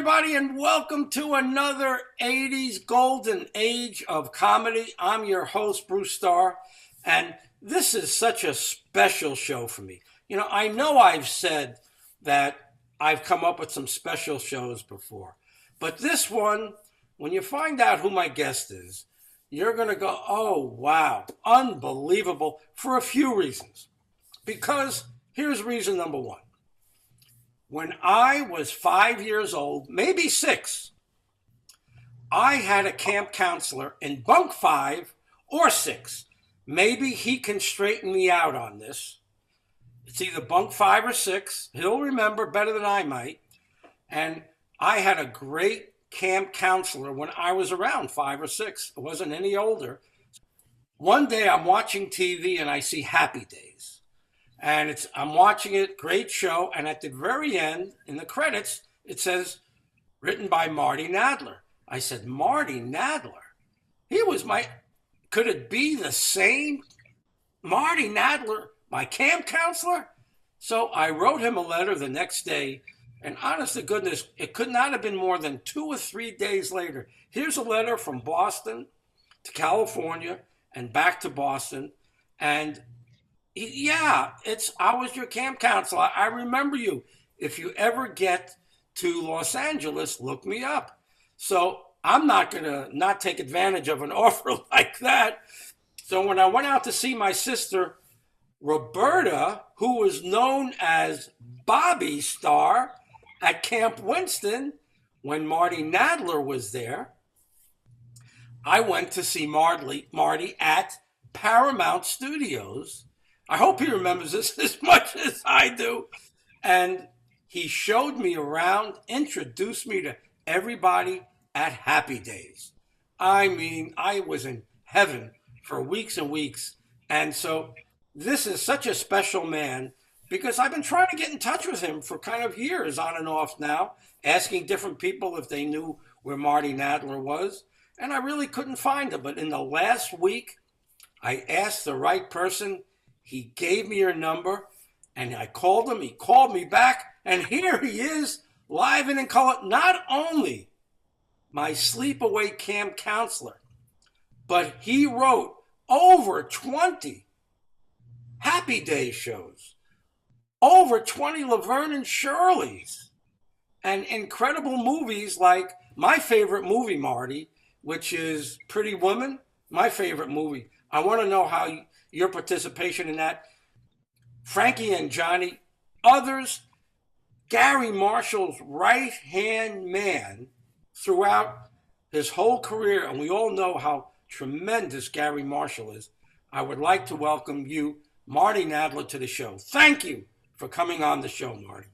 everybody, and welcome to another 80s golden age of comedy. I'm your host, Bruce Starr, and this is such a special show for me. I know I've said that I've come up with some special shows before, but this one, when you find out who my guest is, you're going to go, oh, wow, unbelievable, for a few reasons. Because here's reason number one. When I was 5 years old, maybe 6, I had a camp counselor in bunk 5 or 6. Maybe he can straighten me out on this. It's either bunk 5 or 6. He'll remember better than I might. And I had a great camp counselor when I was around 5 or 6. I wasn't any older. One day I'm watching TV and I see Happy Days. And I'm watching it, great show, and at the very end, in the credits, it says, written by Marty Nadler. I said, Marty Nadler? Could it be the same Marty Nadler, my camp counselor? So I wrote him a letter the next day, and honest to goodness, it could not have been more than 2 or 3 days later. Here's a letter from Boston to California and back to Boston, and I was your camp counselor. I remember you. If you ever get to Los Angeles, look me up. So I'm not going to not take advantage of an offer like that. So when I went out to see my sister, Roberta, who was known as Bobby Starr at Camp Winston, when Marty Nadler was there, I went to see Marty at Paramount Studios. I hope he remembers this as much as I do. And he showed me around, introduced me to everybody at Happy Days. I mean, I was in heaven for weeks and weeks. And so this is such a special man because I've been trying to get in touch with him for kind of years on and off now, asking different people if they knew where Marty Nadler was. And I really couldn't find him. But in the last week, I asked the right person. He gave me your number, and I called him. He called me back, and here he is, live and in color. Not only my sleepaway camp counselor, but he wrote over 20 Happy Day shows, over 20 Laverne and Shirley's, and incredible movies like my favorite movie, Marty, which is Pretty Woman, my favorite movie. I want to know how your participation in that. Frankie and Johnny, others, Gary Marshall's right-hand man throughout his whole career, and we all know how tremendous Gary Marshall is. I would like to welcome you, Marty Nadler, to the show. Thank you for coming on the show, Marty.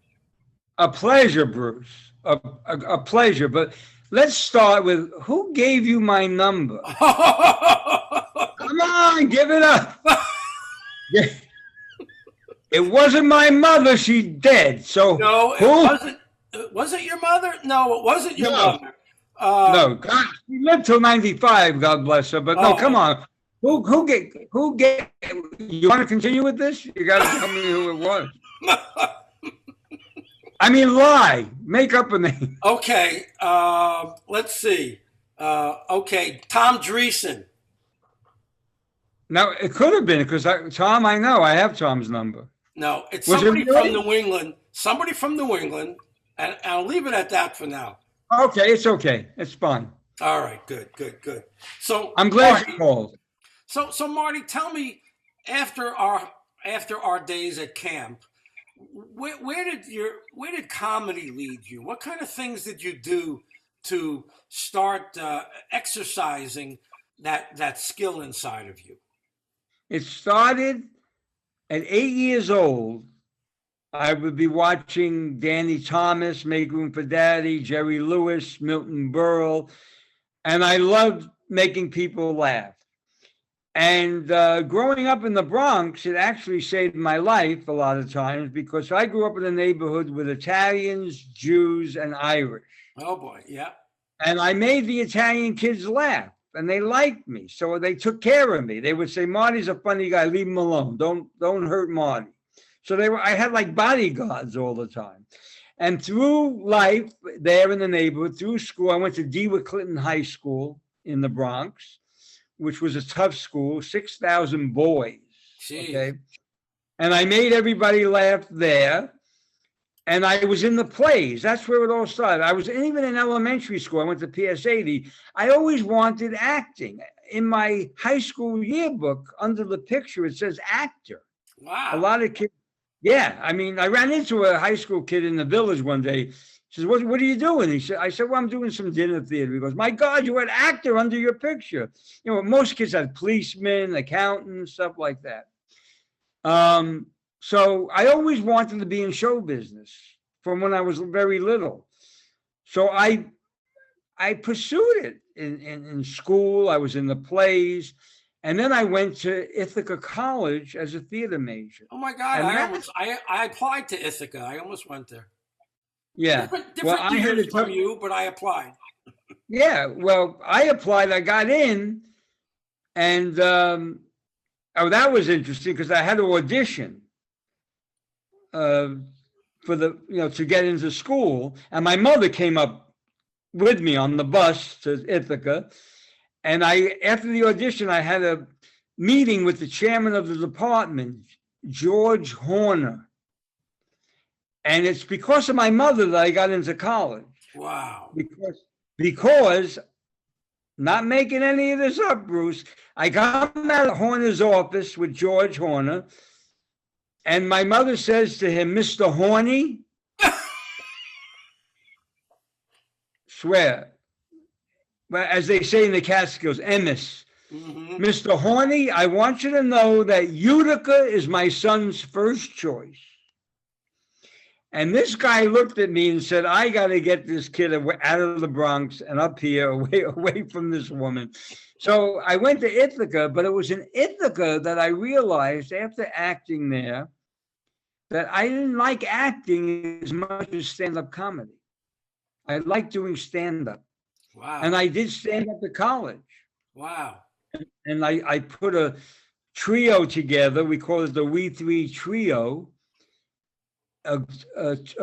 A pleasure, Bruce. A pleasure. But let's start with, who gave you my number? Come on, give it up. It wasn't my mother. She's dead. So no, it wasn't. Was it your mother? No, it wasn't your mother. No, God, she lived till 95. God bless her. But no, come on. Who get? You want to continue with this? You got to tell me who it was. I mean, lie. Make up a name. Okay. Let's see. Okay, Tom Dreesen. No, it could have been because Tom, I know. I have Tom's number. No, it's somebody from New England. Somebody from New England. And I'll leave it at that for now. Okay, it's okay. It's fine. All right, good. So I'm glad you called. So Marty, tell me, after our days at camp, where did comedy lead you? What kind of things did you do to start exercising that skill inside of you? It started at 8 years old. I would be watching Danny Thomas, Make Room for Daddy, Jerry Lewis, Milton Berle, and I loved making people laugh. And growing up in the Bronx, it actually saved my life a lot of times because I grew up in a neighborhood with Italians, Jews, and Irish. Oh, boy, yeah. And I made the Italian kids laugh. And they liked me, so they took care of me. They would say, "Marty's a funny guy. Leave him alone. Don't hurt Marty." So I had like bodyguards all the time. And through life there in the neighborhood, through school, I went to DeWitt Clinton High School in the Bronx, which was a tough school, 6,000 boys. Jeez. Okay. And I made everybody laugh there. And I was in the plays. That's where it all started. I was even in elementary school. I went to PS 80. I always wanted acting. In my high school yearbook, under the picture, it says actor. Wow. A lot of kids. Yeah. I mean, I ran into a high school kid in the village one day. He says, what are you doing? I said, well, I'm doing some dinner theater. He goes, my God, you had actor under your picture. You know, most kids had policemen, accountants, stuff like that. So I always wanted to be in show business from when I was very little. So I pursued it in school. I was in the plays. And then I went to Ithaca College as a theater major. Oh my God! I applied to Ithaca. I almost went there. Yeah. Different years from you, but I applied. Yeah. Well, I applied. I got in, and that was interesting because I had to audition for to get into school, and my mother came up with me on the bus to Ithaca. And after the audition, I had a meeting with the chairman of the department, George Horner. And it's because of my mother that I got into college. Wow. Because not making any of this up, Bruce, I got out of Horner's office with George Horner. And my mother says to him, Mr. Horny, swear. Well, as they say in the Catskills, Emmis. Mm-hmm. Mr. Horny, I want you to know that Utica is my son's first choice. And this guy looked at me and said, I got to get this kid out of the Bronx and up here, away from this woman. So I went to Ithaca, but it was in Ithaca that I realized after acting there that I didn't like acting as much as stand-up comedy. I liked doing stand-up. Wow. And I did stand up at college. Wow. And I put a trio together. We call it the We Three Trio. A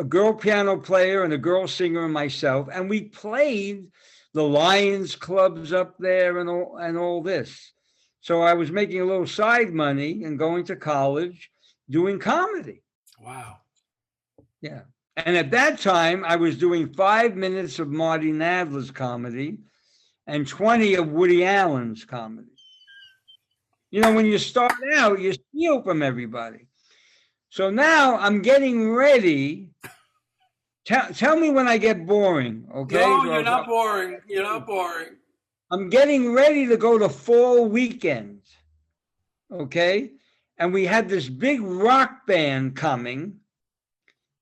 girl piano player and a girl singer and myself. And we played the Lions clubs up there and all this. So I was making a little side money and going to college doing comedy. Wow. Yeah. And at that time, I was doing 5 minutes of Marty Nadler's comedy and 20 of Woody Allen's comedy. You know, when you start out, you steal from everybody. So now I'm getting ready. Tell me when I get boring, okay? No, you're not boring. You're not boring. I'm getting ready to go to fall weekend, okay? And we had this big rock band coming.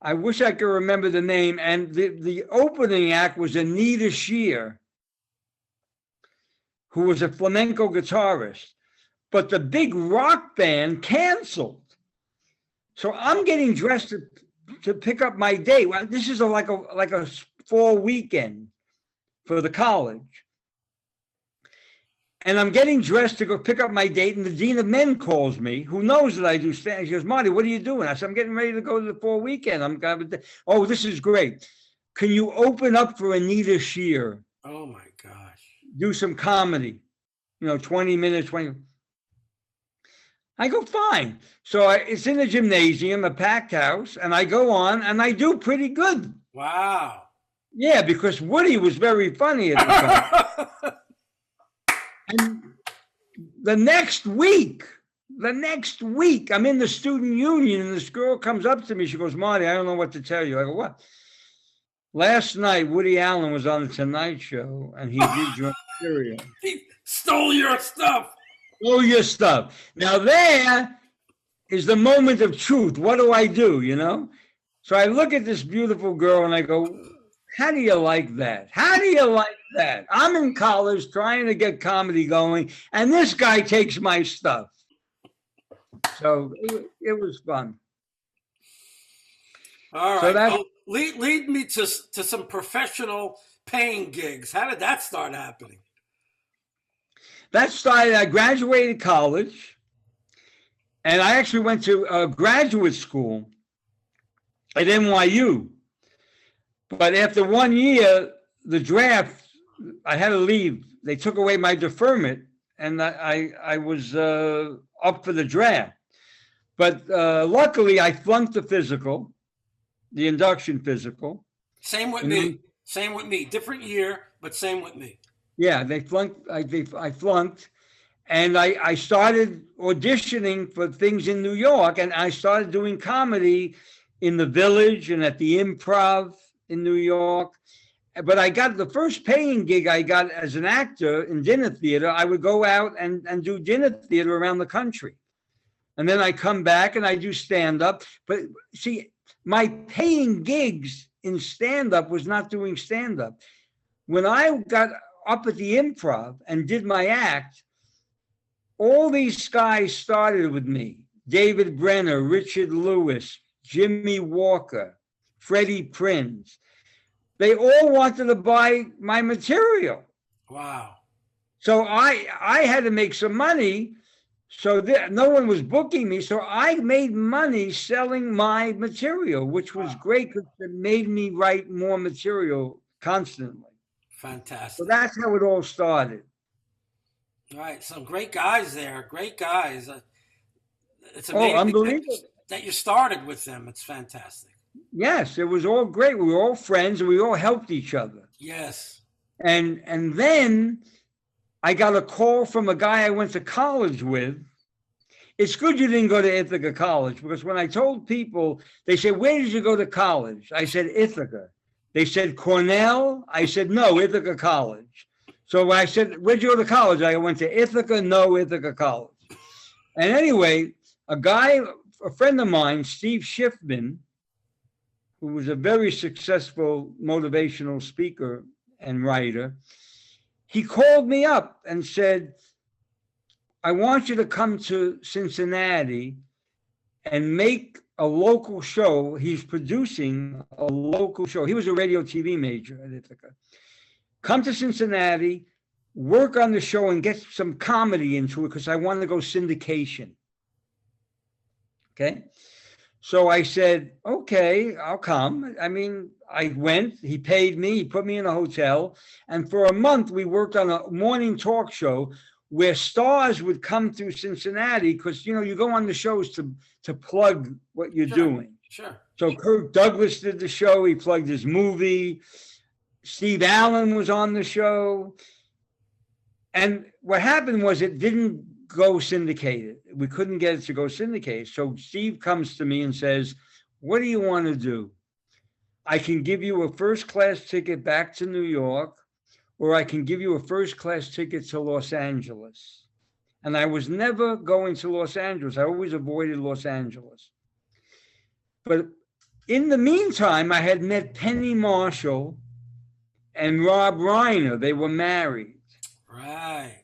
I wish I could remember the name. And the opening act was Anita Shear, who was a flamenco guitarist. But the big rock band canceled. So I'm getting dressed to pick up my date. Well, this is like a fall weekend for the college. And I'm getting dressed to go pick up my date, and the dean of men calls me, who knows that I do stand. She goes, Marty, what are you doing? I said, I'm getting ready to go to the fall weekend. Oh, this is great. Can you open up for Anita Shear? Oh my gosh. Do some comedy, 20 minutes, 20. I go, fine. So it's in the gymnasium, a packed house, and I go on and I do pretty good. Wow. Yeah, because Woody was very funny at the time. And the next week, I'm in the student union, and this girl comes up to me. She goes, Marty, I don't know what to tell you. I go, what? Last night, Woody Allen was on the Tonight Show, and he did your material. He stole your stuff. Stole your stuff. Now there is the moment of truth. What do I do, So I look at this beautiful girl, and I go, how do you like that? How do you like that? I'm in college trying to get comedy going, and this guy takes my stuff. So it was fun. All right. So lead me to some professional paying gigs. How did that start happening? That started, I graduated college, and I actually went to graduate school at NYU. But after 1 year, the draft, I had to leave. They took away my deferment, and I was up for the draft. But luckily, I flunked the physical, the induction physical. Same with me. Same with me. Different year, but same with me. Yeah, they flunked. I flunked, and I started auditioning for things in New York, and I started doing comedy in the Village and at the Improv in New York. But I got the first paying gig I got as an actor in dinner theater. I would go out and do dinner theater around the country. And then I come back and I do stand-up. But see, my paying gigs in stand-up was not doing stand-up. When I got up at the Improv and did my act, all these guys started with me. David Brenner, Richard Lewis, Jimmy Walker, Freddie Prinze. They all wanted to buy my material. Wow. So I had to make some money. So no one was booking me. So I made money selling my material, which was great because it made me write more material constantly. Fantastic. So that's how it all started. All right. Some great guys there. Great guys. It's amazing unbelievable that you started with them. It's fantastic. Yes, it was all great. We were all friends and we all helped each other. Yes. And then I got a call from a guy I went to college with. It's good you didn't go to Ithaca College, because when I told people, they said, where did you go to college? I said, Ithaca. They said, Cornell? I said, no, Ithaca College. So I said, where'd you go to college? I went to Ithaca, no, Ithaca College. And anyway, a friend of mine, Steve Schiffman, who was a very successful motivational speaker and writer, he called me up and said, I want you to come to Cincinnati and make a local show. He's producing a local show. He was a radio TV major at Ithaca. Come to Cincinnati, work on the show and get some comedy into it because I want to go syndication. Okay. So I said, okay, I'll come. I mean, I went, he paid me, he put me in a hotel. And for a month, we worked on a morning talk show where stars would come through Cincinnati because, you know, you go on the shows to plug what you're doing. Sure. So Kirk Douglas did the show. He plugged his movie. Steve Allen was on the show. And what happened was it didn't go syndicated. We couldn't get it to go syndicated. So Steve comes to me and says, what do you want to do? I can give you a first-class ticket back to New York, or I can give you a first-class ticket to Los Angeles. And I was never going to Los Angeles. I always avoided Los Angeles. But in the meantime, I had met Penny Marshall and Rob Reiner. They were married. Right.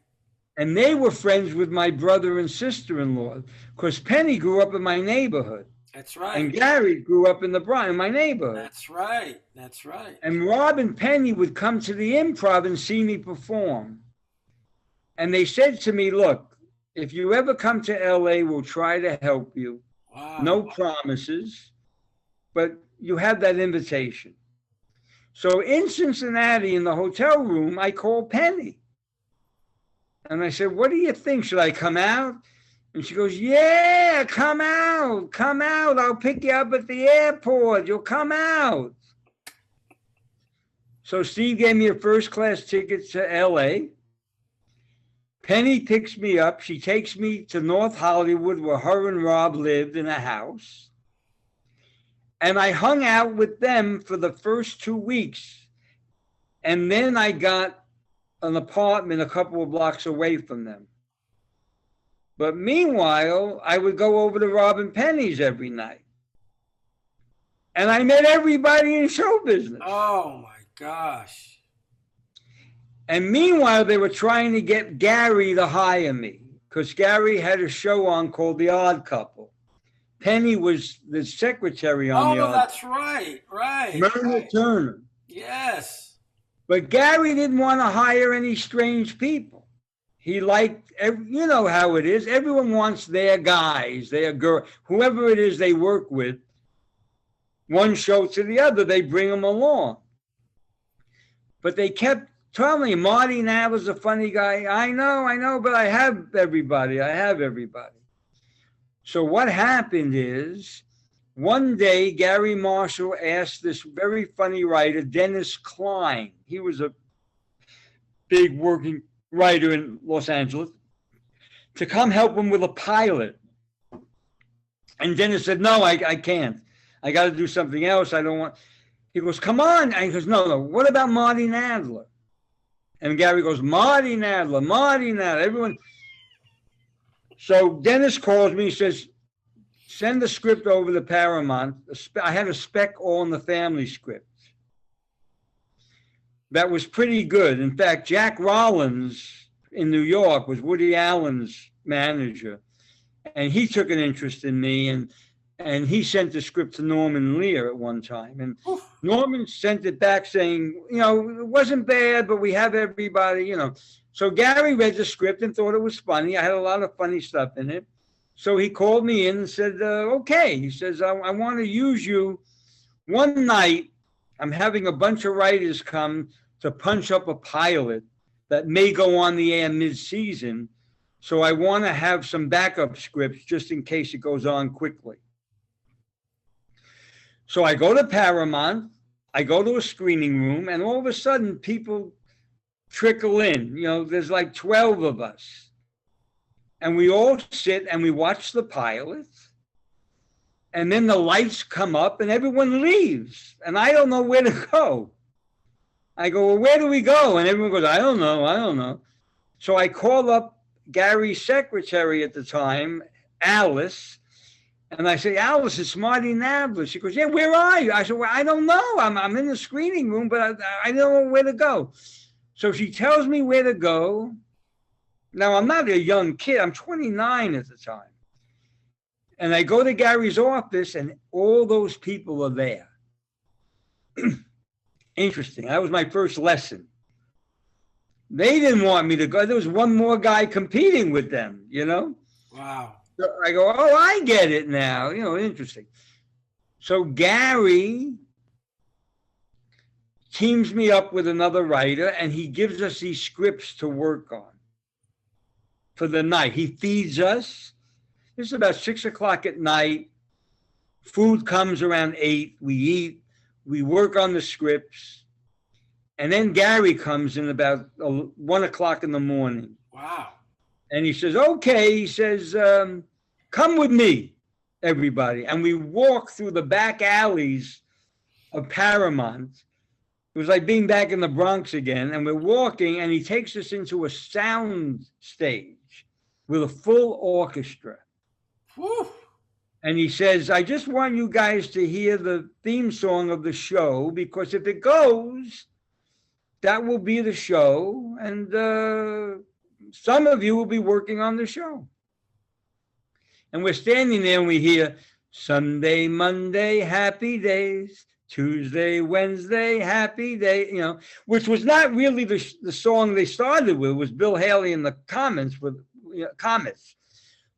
And they were friends with my brother and sister-in-law, because Penny grew up in my neighborhood. That's right. And Gary grew up in my neighborhood. That's right. That's right. And Rob and Penny would come to the Improv and see me perform. And they said to me, look, if you ever come to LA, we'll try to help you. Wow. No promises, but you have that invitation. So in Cincinnati, in the hotel room, I called Penny. And I said, what do you think? Should I come out? And she goes, yeah, come out. Come out. I'll pick you up at the airport. You'll come out. So Steve gave me a first-class ticket to LA. Penny picks me up. She takes me to North Hollywood, where her and Rob lived in a house. And I hung out with them for the first 2 weeks. And then I got an apartment a couple of blocks away from them. But meanwhile, I would go over to Rob and Penny's every night. And I met everybody in show business. Oh, my gosh. And meanwhile, they were trying to get Gary to hire me, because Gary had a show on called The Odd Couple. Penny was the secretary on The Odd Couple. Oh, that's right. Right. Myrna Turner. Yes. But Gary didn't want to hire any strange people. He liked, you know how it is. Everyone wants their guys, their girl, whoever it is they work with. one show to the other, they bring them along. But they kept telling me, Marty Nadler's a funny guy. I know, but I have everybody. So what happened is, one day, Gary Marshall asked this very funny writer, Dennis Klein. He was a big working writer in Los Angeles, to come help him with a pilot. And Dennis said, no, I can't. I got to do something else. I don't want. He goes, come on. And he goes, no. What about Marty Nadler? And Gary goes, Marty Nadler. Everyone. So Dennis calls me. He says, send the script over to Paramount. I had a spec All in the Family script. That was pretty good. In fact, Jack Rollins in New York was Woody Allen's manager. And he took an interest in me, and he sent the script to Norman Lear at one time. And Norman sent it back saying, it wasn't bad, but we have everybody, So Gary read the script and thought it was funny. I had a lot of funny stuff in it. So he called me in and said, okay. He says, I want to use you. One night, I'm having a bunch of writers come to punch up a pilot that may go on the air mid-season. So I want to have some backup scripts just in case it goes on quickly. So I go to Paramount, I go to a screening room, and all of a sudden people trickle in. There's like 12 of us. And we all sit and we watch the pilot. And then the lights come up and everyone leaves. And I don't know where to go. I go, well, where do we go? And everyone goes, I don't know. So I call up Gary's secretary at the time, Alice, and I say, Alice, it's Marty Nadler. She goes, yeah, where are you? I said, well, I don't know. I'm in the screening room, but I don't know where to go. So she tells me where to go. Now, I'm not a young kid. I'm 29 at the time. And I go to Gary's office, and all those people are there. Interesting. That was my first lesson. They didn't want me to go. There was one more guy competing with them, Wow. So I go, oh, I get it now. Interesting. So Gary teams me up with another writer, and he gives us these scripts to work on for the night. He feeds us. This is about 6 o'clock at night. Food comes around 8. We eat. We work on the scripts. And then Gary comes in about 1 o'clock in the morning. Wow. And he says, okay, he says, come with me, everybody. And we walk through the back alleys of Paramount. It was like being back in the Bronx again. And we're walking, and he takes us into a sound stage with a full orchestra. Whew. And he says, I just want you guys to hear the theme song of the show, because if it goes, that will be the show, and some of you will be working on the show. And we're standing there and we hear Sunday, Monday, happy days, Tuesday, Wednesday, happy day, which was not really the song they started with. It was Bill Haley and the Comets with Comets.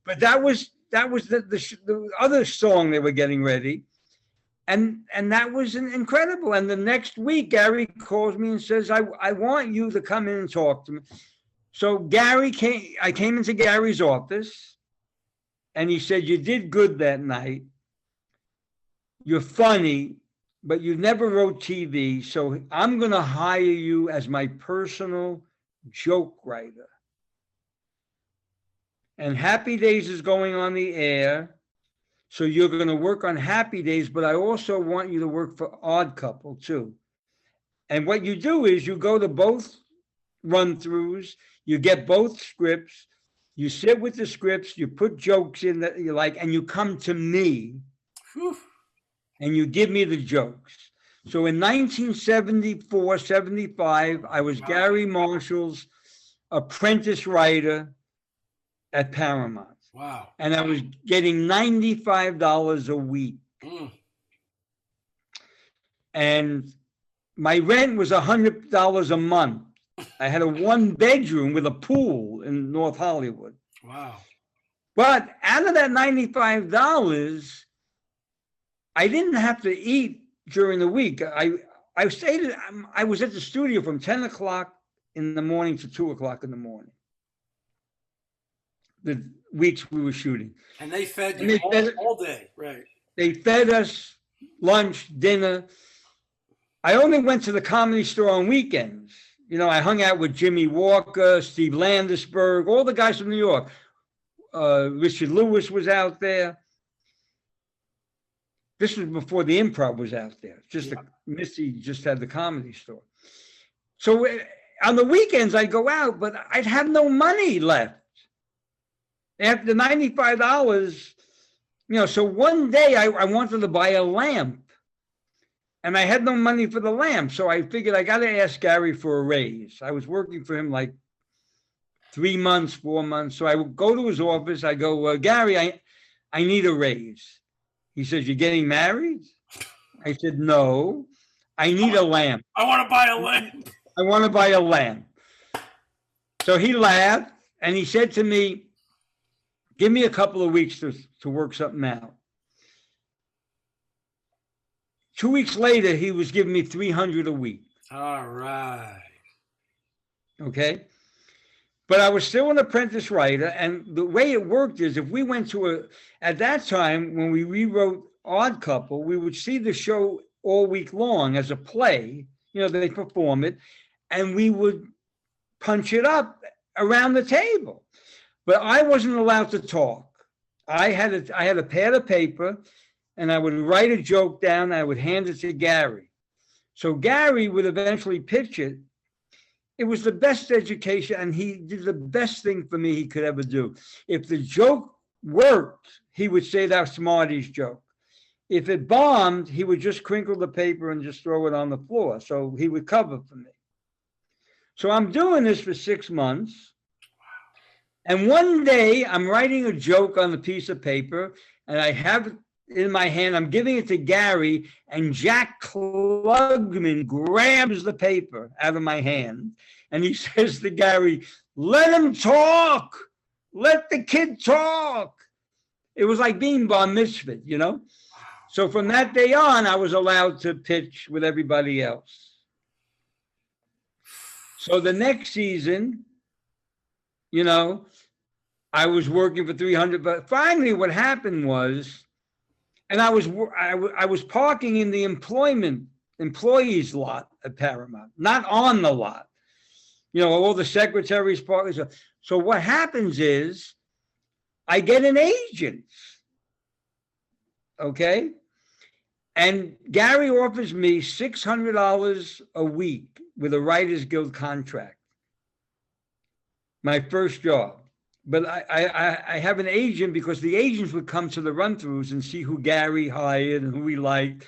But that was the other song they were getting ready. And that was incredible. And the next week, Gary calls me and says, I want you to come in and talk to me. So I came into Gary's office, and he said, you did good that night. You're funny, but you never wrote TV. So I'm going to hire you as my personal joke writer. And Happy Days is going on the air. So you're going to work on Happy Days, but I also want you to work for Odd Couple too. And what you do is you go to both run-throughs, you get both scripts, you sit with the scripts, you put jokes in that you like, and you come to me. Whew. And you give me the jokes. So in 1974, 75, I was Gary Marshall's apprentice writer at Paramount. Wow. And I was getting $95 a week. And my rent was $100 a month. I had a 1-bedroom with a pool in North Hollywood. Wow. But out of that $95, I didn't have to eat during the week. I was at the studio from 10 o'clock in the morning to 2 o'clock in the morning. The weeks we were shooting. And they fed And you they all day, right? They fed us lunch, dinner. I only went to the Comedy Store on weekends. You know, I hung out with Jimmy Walker, Steve Landisberg, all the guys from New York. Richard Lewis was out there. This was before the Improv was out there. Missy just had the Comedy Store. So on the weekends, I'd go out, but I'd have no money left. After $95, you know, so one day I wanted to buy a lamp. And I had no money for the lamp. So I figured I got to ask Gary for a raise. I was working for him like 3 months, 4 months. So I would go to his office. I go, Gary, I need a raise. He says, you're getting married? I said, no, I need a lamp. I want to buy a lamp. I want to buy a lamp. So he laughed and he said to me, give me a couple of weeks to work something out. 2 weeks later, he was giving me $300 a week. All right. Okay. But I was still an apprentice writer. And the way it worked is if we went at that time, when we rewrote Odd Couple, we would see the show all week long as a play. You know, they perform it. And we would punch it up around the table. But I wasn't allowed to talk. I had a pad of paper. And I would write a joke down, and I would hand it to Gary. So Gary would eventually pitch it. It was the best education, and he did the best thing for me he could ever do. If the joke worked, he would say that's Marty's joke. If it bombed, he would just crinkle the paper and just throw it on the floor. So he would cover for me. So I'm doing this for 6 months. And one day I'm writing a joke on a piece of paper, and I have it in my hand, I'm giving it to Gary, and Jack Klugman grabs the paper out of my hand, and he says to Gary, let him talk. Let the kid talk. It was like being bar mitzvah, you know? So from that day on, I was allowed to pitch with everybody else. So the next season, you know, I was working for 300, but finally what happened was, and I was parking in the employees lot at Paramount, not on the lot. You know, all the secretaries park. So what happens is I get an agent, okay? And Gary offers me $600 a week with a Writers Guild contract. My first job. But I have an agent because the agents would come to the run-throughs and see who Gary hired and who he liked.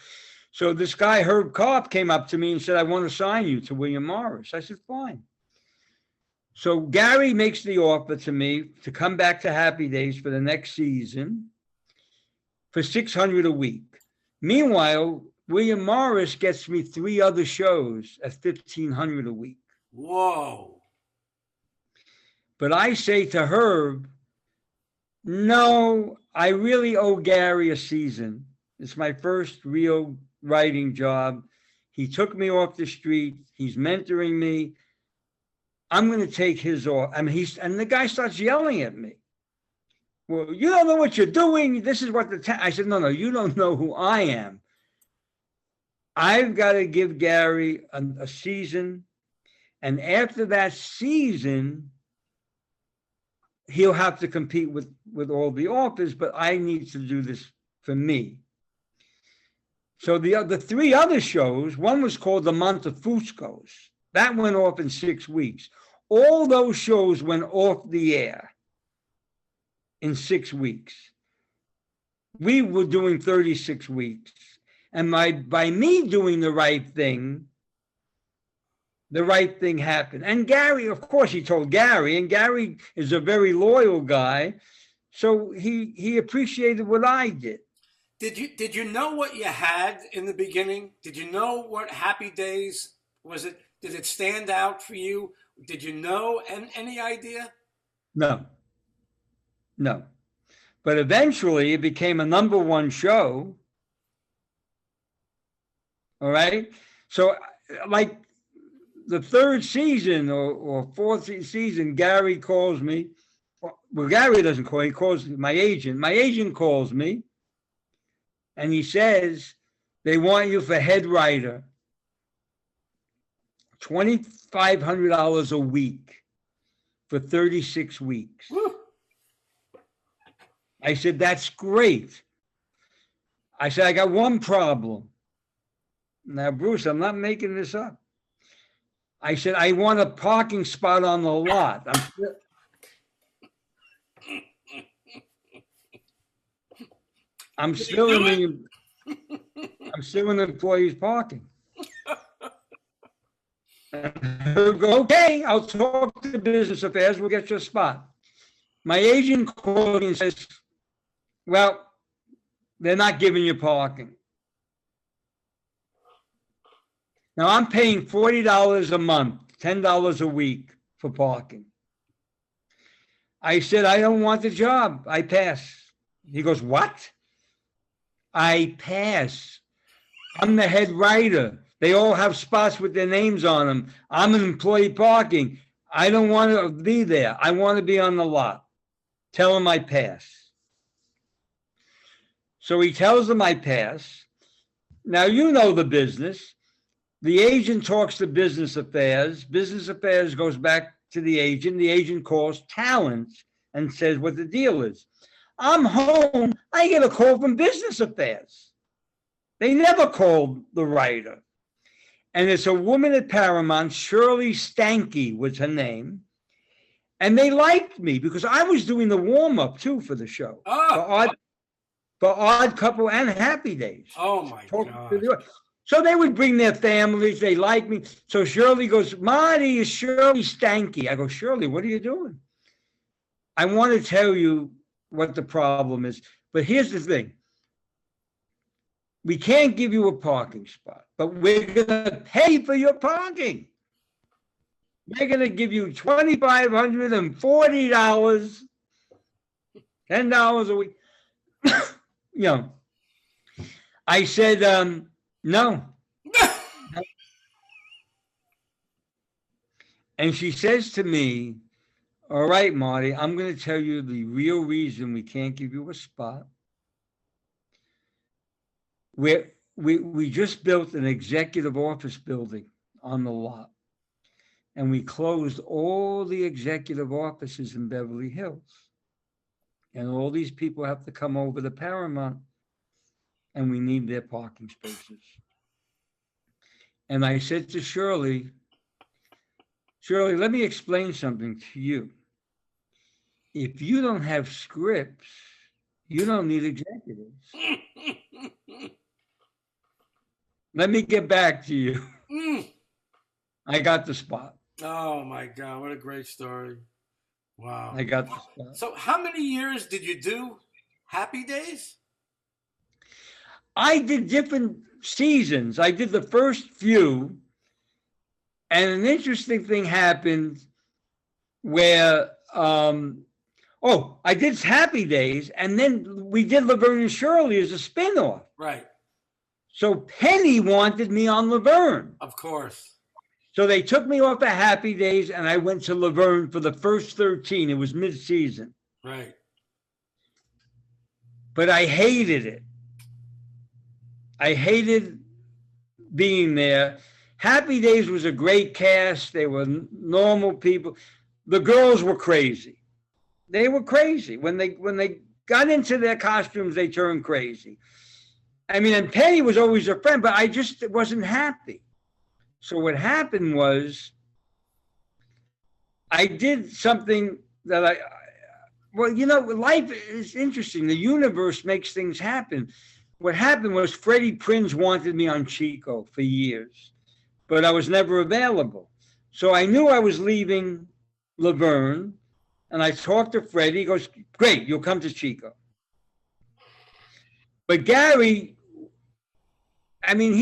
So this guy, Herb Karp, came up to me and said, I want to sign you to William Morris. I said, fine. So Gary makes the offer to me to come back to Happy Days for the next season for $600 a week. Meanwhile, William Morris gets me 3 other shows at $1,500 a week. Whoa. But I say to Herb, no, I really owe Gary a season. It's my first real writing job. He took me off the street. He's mentoring me. I'm going to take his off. I mean, and the guy starts yelling at me. Well, you don't know what you're doing. This is what I said, no, you don't know who I am. I've got to give Gary a season. And after that season, he'll have to compete with all the authors, but I need to do this for me. So the 3 other shows, one was called the Montefuscos. That went off in 6 weeks. All those shows went off the air in 6 weeks. We were doing 36 weeks. And by me doing the right thing happened. And Gary, of course, he told Gary, and Gary is a very loyal guy. So he appreciated what I did. Did you know what you had in the beginning? Did you know what Happy Days was? Did it stand out for you? Did you know any idea? No. But eventually it became a #1 show. All right. So like the third season or fourth season, Gary calls me. Well, Gary doesn't call, he calls my agent. My agent calls me and he says, they want you for head writer, $2,500 a week for 36 weeks. Woo. I said, that's great. I said, I got one problem. Now, Bruce, I'm not making this up. I said, I want a parking spot on the lot. I'm still in the employees parking. Okay, I'll talk to business affairs. We'll get you a spot. My agent called me and says, well, they're not giving you parking. Now I'm paying $40 a month, $10 a week for parking. I said, I don't want the job. I pass. He goes, what? I pass. I'm the head writer. They all have spots with their names on them. I'm an employee parking. I don't want to be there. I want to be on the lot. Tell him I pass. So he tells them I pass. Now, you know the business. The agent talks to business affairs. Business affairs goes back to the agent. The agent calls talent and says what the deal is. I'm home. I get a call from business affairs. They never called the writer. And it's a woman at Paramount, Shirley Stanky was her name. And they liked me because I was doing the warm-up too for the show. Oh. For Odd Couple and Happy Days. Oh my God. So they would bring their families. They liked me. So Shirley goes, Marty, is Shirley Stanky? I go, Shirley, what are you doing? I want to tell you what the problem is. But here's the thing. We can't give you a parking spot, but we're going to pay for your parking. We're going to give you $2,540, $10 a week. You know, I said, no. And she says to me, all right, Marty, I'm going to tell you the real reason we can't give you a spot. We just built an executive office building on the lot, and we closed all the executive offices in Beverly Hills. And all these people have to come over to Paramount, and we need their parking spaces. And I said to Shirley, let me explain something to you. If you don't have scripts, you don't need executives. Let me get back to you. I got the spot. Oh my God, what a great story. Wow. I got the spot. So how many years did you do Happy Days? I did different seasons. I did the first few, and an interesting thing happened where, I did Happy Days, and then we did Laverne and Shirley as a spinoff. Right. So Penny wanted me on Laverne. Of course. So they took me off of Happy Days, and I went to Laverne for the first 13. It was mid-season. Right. But I hated it. I hated being there. Happy Days was a great cast. They were normal people. The girls were crazy. They were crazy. When they got into their costumes, they turned crazy. I mean, and Penny was always a friend, but I just wasn't happy. So what happened was I did something that life is interesting. The universe makes things happen. What happened was Freddie Prinze wanted me on Chico for years, but I was never available. So I knew I was leaving Laverne, and I talked to Freddie. He goes, great, you'll come to Chico. But Gary, I mean,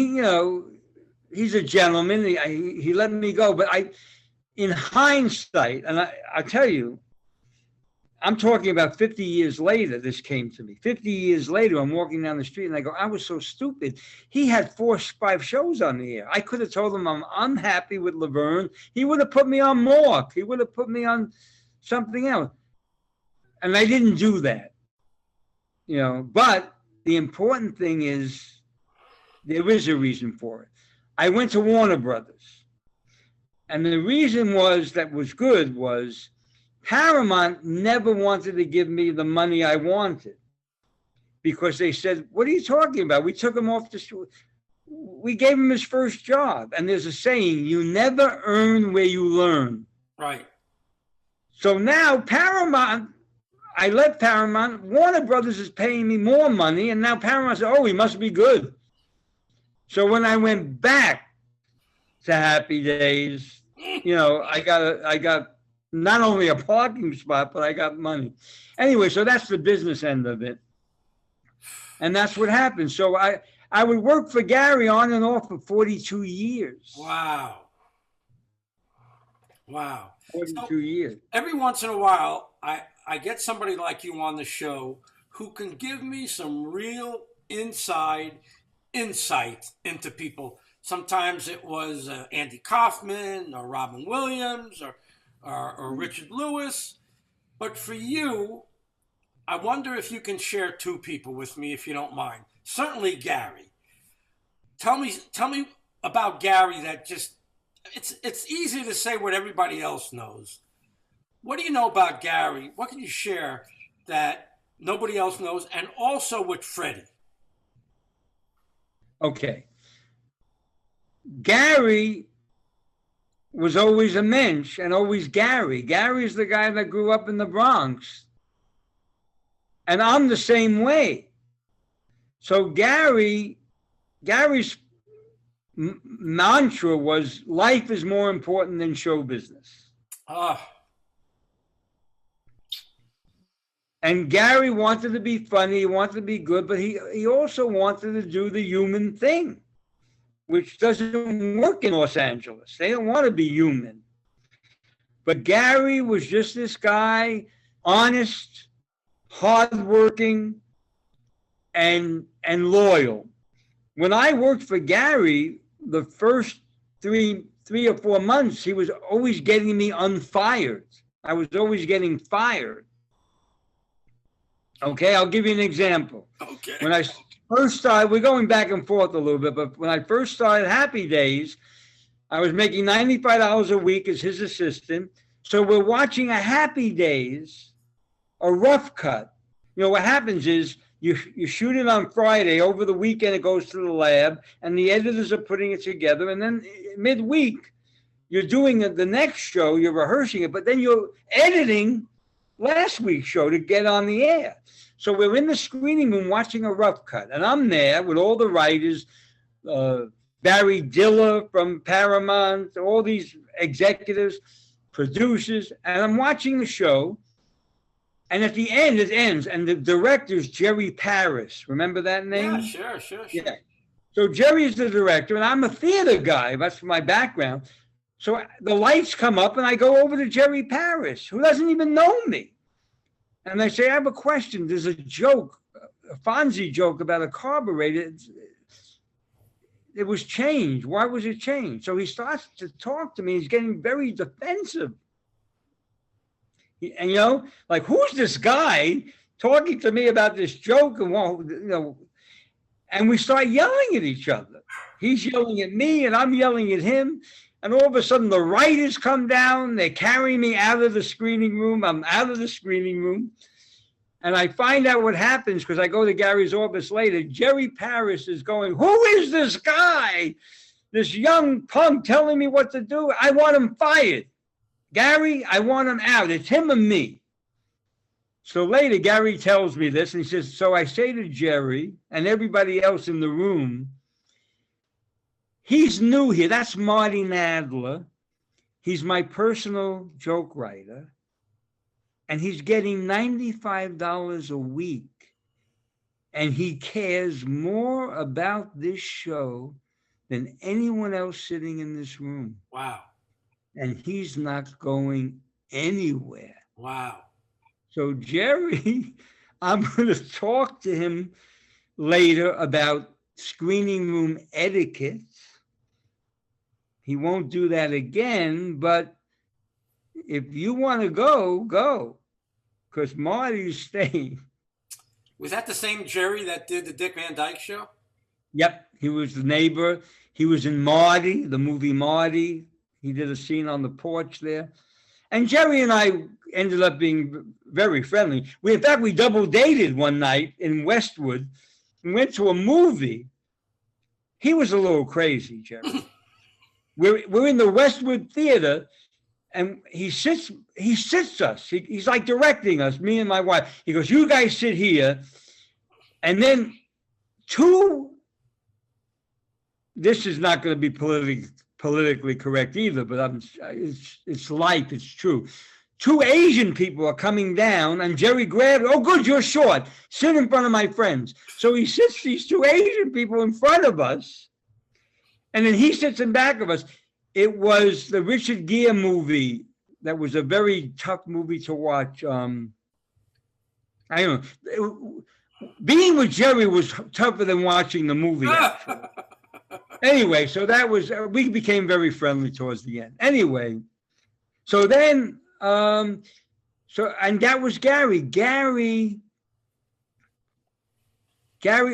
he's a gentleman. He let me go. But in hindsight, and I tell you, I'm talking about 50 years later, this came to me. 50 years later, I'm walking down the street and I go, I was so stupid. He had 4 or 5 shows on the air. I could have told him I'm unhappy with Laverne. He would have put me on Mork. He would have put me on something else. And I didn't do that. But the important thing is there is a reason for it. I went to Warner Brothers. And the reason that was good was Paramount never wanted to give me the money I wanted because they said, what are you talking about? We took him off the street. We gave him his first job. And there's a saying, you never earn where you learn. Right. So now Paramount, I left Paramount. Warner Brothers is paying me more money. And now Paramount said, oh, he must be good. So when I went back to Happy Days, I got not only a parking spot, but I got money. Anyway, so that's the business end of it. And that's what happened. So I would work for Gary on and off for 42 years. Wow. 42 years. Every once in a while, I get somebody like you on the show who can give me some real insight into people. Sometimes it was Andy Kaufman or Robin Williams or Richard Lewis. But for you, I wonder if you can share 2 people with me, if you don't mind. Certainly Gary. Tell me about Gary. That just it's easy to say what everybody else knows. What do you know about Gary? What can you share that nobody else knows? And also with Freddie. Okay. Gary was always a mensch and always Gary. Gary's the guy that grew up in the Bronx. And I'm the same way. So Gary's mantra was life is more important than show business. And Gary wanted to be funny, he wanted to be good, but he also wanted to do the human thing, which doesn't work in Los Angeles. They don't want to be human. But Gary was just this guy, honest, hardworking, and loyal. When I worked for Gary, the first three or 4 months, he was always getting me unfired. I was always getting fired. Okay, I'll give you an example. Okay. When I first started, we're going back and forth a little bit, but when I first started Happy Days, I was making $95 a week as his assistant. So we're watching a Happy Days, a rough cut. What happens is you shoot it on Friday. Over the weekend, it goes to the lab, and the editors are putting it together. And then midweek, you're doing the next show, you're rehearsing it, but then you're editing last week's show to get on the air. So we're in the screening room watching a rough cut, and I'm there with all the writers, Barry Diller from Paramount, all these executives, producers, and I'm watching the show. And at the end, it ends, and the director's Jerry Paris. Remember that name? Yeah, sure. Yeah. So Jerry is the director, and I'm a theater guy. That's my background. So the lights come up, and I go over to Jerry Paris, who doesn't even know me. And I say, I have a question. There's a joke, a Fonzie joke about a carburetor. It was changed. Why was it changed? So he starts to talk to me. He's getting very defensive. And, like, who's this guy talking to me about this joke? And we start yelling at each other. He's yelling at me, and I'm yelling at him. And all of a sudden, the writers come down. They carry me out of the screening room. I'm out of the screening room. And I find out what happens because I go to Gary's office later. Jerry Paris is going, who is this guy? This young punk telling me what to do. I want him fired. Gary, I want him out. It's him and me. So later, Gary tells me this, and he says, so I say to Jerry and everybody else in the room, he's new here. That's Marty Nadler. He's my personal joke writer. And he's getting $95 a week. And he cares more about this show than anyone else sitting in this room. Wow. And he's not going anywhere. Wow. So Jerry, I'm going to talk to him later about screening room etiquette. He won't do that again, but if you want to go, go, because Marty's staying. Was that the same Jerry that did the Dick Van Dyke Show? Yep, he was the neighbor. He was in Marty, the movie Marty. He did a scene on the porch there. And Jerry and I ended up being very friendly. In fact, we double dated one night in Westwood. We went to a movie. He was a little crazy, Jerry. We're in the Westwood Theater, and he sits us. He's like directing us, me and my wife. He goes, "You guys sit here," and then this is not going to be politically correct either, but it's life, it's true. 2 Asian people are coming down, and Jerry grabbed, "Oh, good, you're short. Sit in front of my friends." So he sits these 2 Asian people in front of us, and then he sits in back of us. It was the Richard Gere movie. That was a very tough movie to watch. I don't know. Being with Jerry was tougher than watching the movie, actually. Anyway, so that was, we became very friendly towards the end. Anyway, so then, and that was Gary. Gary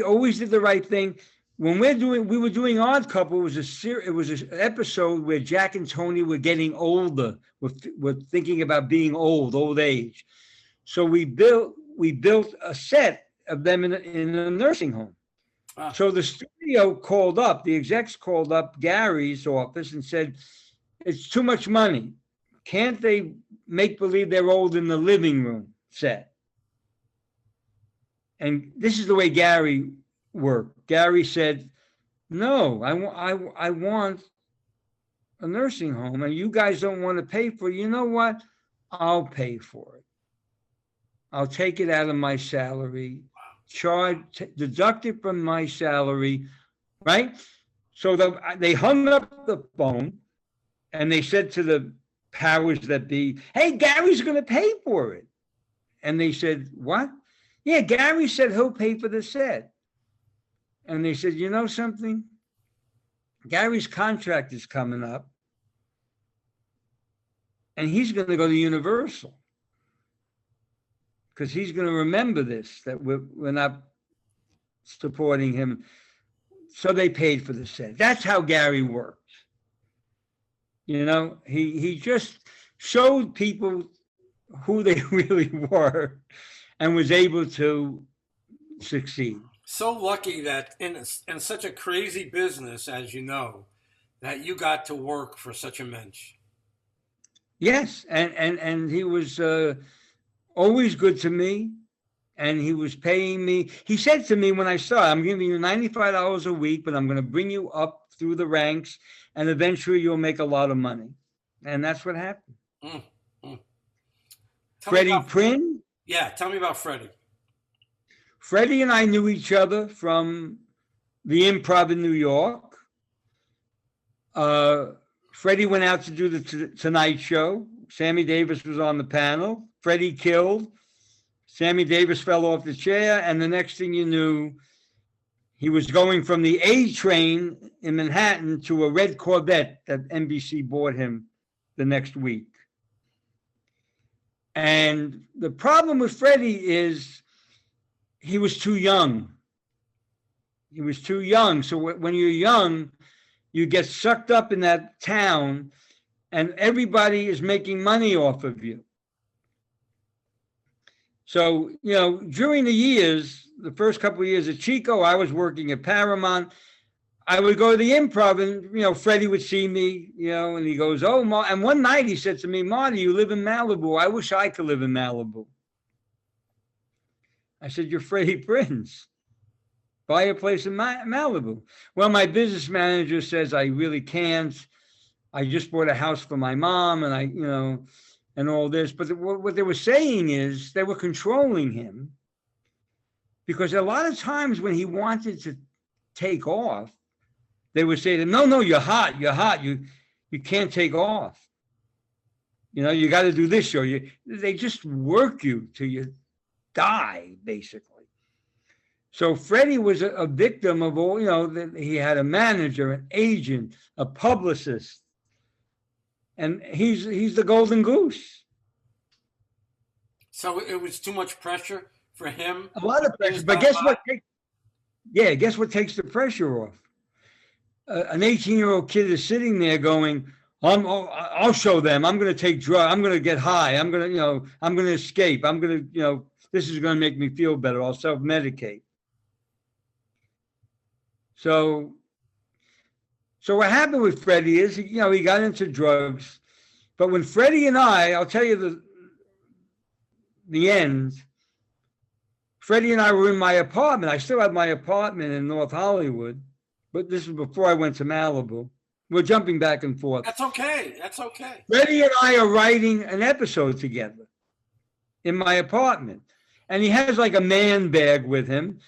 always did the right thing. When we were doing Odd Couple, it was an episode where Jack and Tony were getting older. We're thinking about being old age. So we built a set of them in a nursing home. So the studio the execs called up Gary's office and said, "It's too much money. Can't they make believe they're old in the living room set?" And this is the way Gary worked. Gary said, "No, I want a nursing home, and you guys don't want to pay for it. You know what? I'll pay for it. I'll take it out of my salary. Deduct it from my salary," right? So they hung up the phone, and they said to the powers that be, "Hey, Gary's going to pay for it." And they said, "What?" "Yeah, Gary said he'll pay for the set." And they said, "You know something? Gary's contract is coming up, and he's going to go to Universal, because he's going to remember this, that we're not supporting him." So they paid for the set. That's how Gary worked. You know, he just showed people who they really were and was able to succeed. So lucky that in such a crazy business, as you know, that you got to work for such a mensch. Yes, and he was always good to me, and he was paying me. He said to me when I started, "I'm giving you $95 a week, but I'm going to bring you up through the ranks, and eventually you'll make a lot of money." And that's what happened. Freddie Prin? Yeah, tell me about Freddie. Freddie and I knew each other from the Improv in New York. Freddie went out to do the Tonight Show. Sammy Davis was on the panel. Freddie killed. Sammy Davis fell off the chair, and the next thing you knew, he was going from the A train in Manhattan to a red Corvette that NBC bought him the next week. And the problem with Freddie is he was too young. He was too young. So when you're young, you get sucked up in that town, and everybody is making money off of you. So, you know, during the years, the first couple of years at Chico, I was working at Paramount. I would go to the Improv, and, you know, Freddie would see me, you know, and he goes, "Oh, and one night he said to me, 'Marty, you live in Malibu. I wish I could live in Malibu.' I said, 'You're Freddie Prinze. Buy a place in Malibu.' Well, my business manager says I really can't. I just bought a house for my mom, and you know, and all this." But what they were saying is they were controlling him, because a lot of times when he wanted to take off, they would say to him, "No, you're hot, you can't take off." You know, you got to do this show. They just work you till you die, basically. So Freddie was a victim of all, you know, he had a manager, an agent, a publicist, and he's the golden goose. So it was too much pressure for him. A lot of pressure, but guess what? Guess what takes the pressure off? An 18-year-old kid is sitting there going, I'll show them. I'm going to take drugs. I'm going to get high. I'm going to escape. I'm going to, this is going to make me feel better. I'll self-medicate. So what happened with Freddie is, he got into drugs. But when Freddie and I'll tell you the end, Freddie and I were in my apartment. I still have my apartment in North Hollywood, but this is before I went to Malibu. We're jumping back and forth. That's okay. That's okay. Freddie and I are writing an episode together in my apartment. And he has like a man bag with him.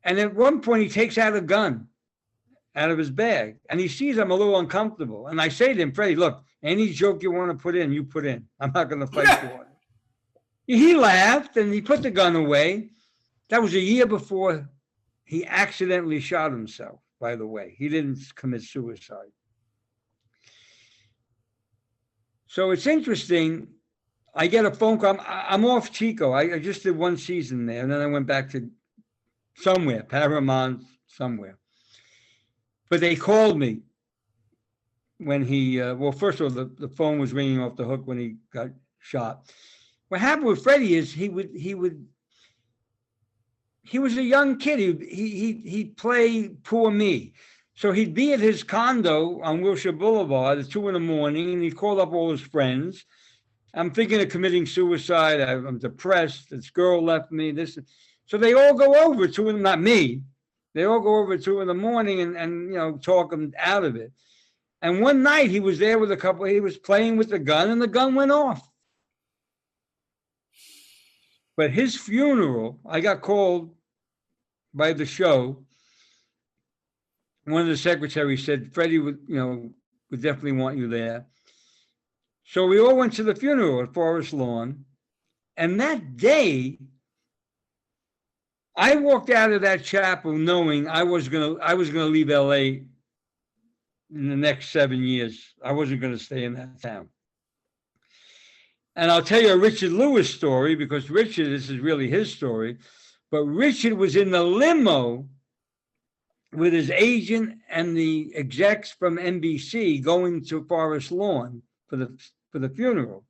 And at one point, he takes out a gun out of his bag. And he sees I'm a little uncomfortable. And I say to him, Freddie, look, any joke you want to put in, you put in. I'm not going to fight for it. He laughed and he put the gun away. That was a year before he accidentally shot himself, by the way. He didn't commit suicide. So it's interesting. I get a phone call. I'm off Chico. I just did one season there, and then I went back to somewhere, Paramount, somewhere. But they called me when he, first of all, the phone was ringing off the hook when he got shot. What happened with Freddie is he was a young kid. He'd play poor me. So he'd be at his condo on Wilshire Boulevard at 2 a.m, and he'd call up all his friends. I'm thinking of committing suicide. I'm depressed. This girl left me. So they all go over at 2 a.m, not me. They all go over at 2 a.m. and talk him out of it. And one night he was there with a couple. He was playing with the gun, and the gun went off. But his funeral, I got called by the show. One of the secretaries said, Freddie would definitely want you there. So we all went to the funeral at Forest Lawn. And that day, I walked out of that chapel knowing I was gonna leave LA in the next 7 years. I wasn't gonna stay in that town. And I'll tell you a Richard Lewis story, because Richard, this is really his story, but Richard was in the limo with his agent and the execs from NBC going to Forest Lawn for the funeral.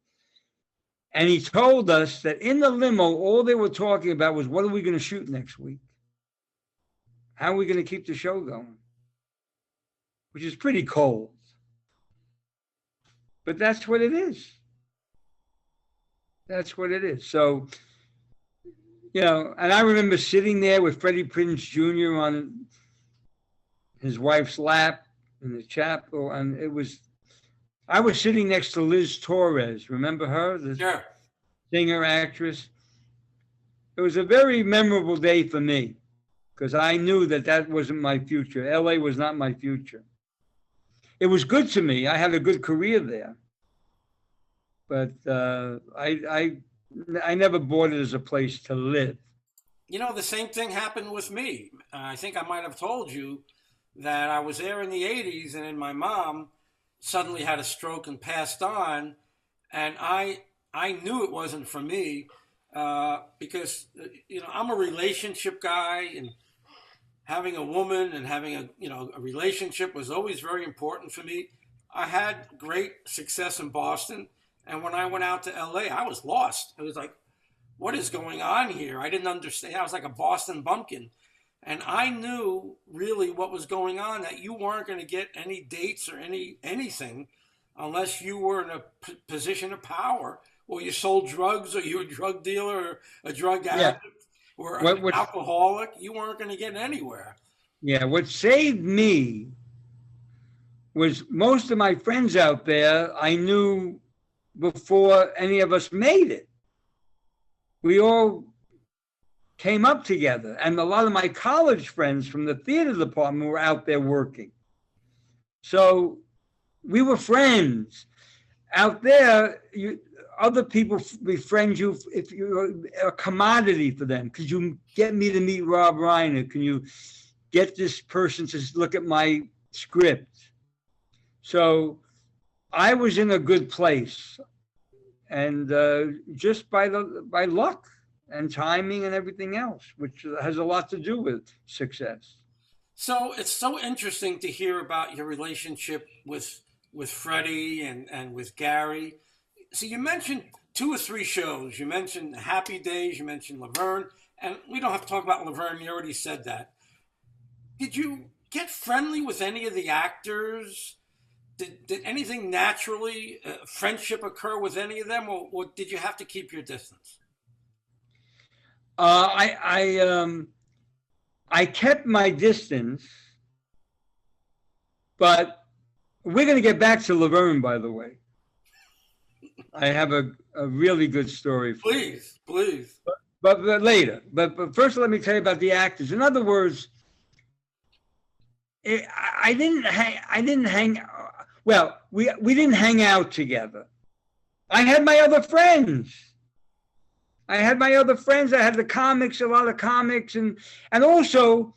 And he told us that in the limo, all they were talking about was, what are we going to shoot next week? How are we going to keep the show going? Which is pretty cold. But that's what it is. That's what it is. So, and I remember sitting there with Freddie Prinze Jr. on his wife's lap in the chapel, and I was sitting next to Liz Torres. Remember her? The singer, actress. It was a very memorable day for me, because I knew that wasn't my future. LA was not my future. It was good to me. I had a good career there. But I never bought it as a place to live. The same thing happened with me. I think I might have told you that I was there in the 80s, and then my mom suddenly had a stroke and passed on. And I knew it wasn't for me because, I'm a relationship guy, and having a woman and having a relationship was always very important for me. I had great success in Boston. And when I went out to LA, I was lost. It was like, what is going on here? I didn't understand. I was like a Boston bumpkin. And I knew really what was going on, that you weren't going to get any dates or anything unless you were in a position of power, or you sold drugs, or you were a drug dealer, or a drug addict, or an alcoholic. You weren't going to get anywhere. Yeah, what saved me was most of my friends out there I knew before any of us made it. We all came up together, and a lot of my college friends from the theater department were out there working. So we were friends. out there, other people befriend you if you're a commodity for them. Could you get me to meet Rob Reiner? Can you get this person to look at my script? So I was in a good place, and just by luck and timing and everything else, which has a lot to do with success. So it's so interesting to hear about your relationship with Freddie and with Gary. So you mentioned 2 or 3 shows. You mentioned Happy Days, you mentioned Laverne, and we don't have to talk about Laverne, you already said that. Did you get friendly with any of the actors? Did anything naturally, friendship occur with any of them, or did you have to keep your distance? I kept my distance, but we're going to get back to Laverne, by the way. I have a really good story for you. Please. But later. But first, let me tell you about the actors. In other words, I didn't hang. Well, we didn't hang out together. I had my other friends. I had the comics, a lot of comics, and also,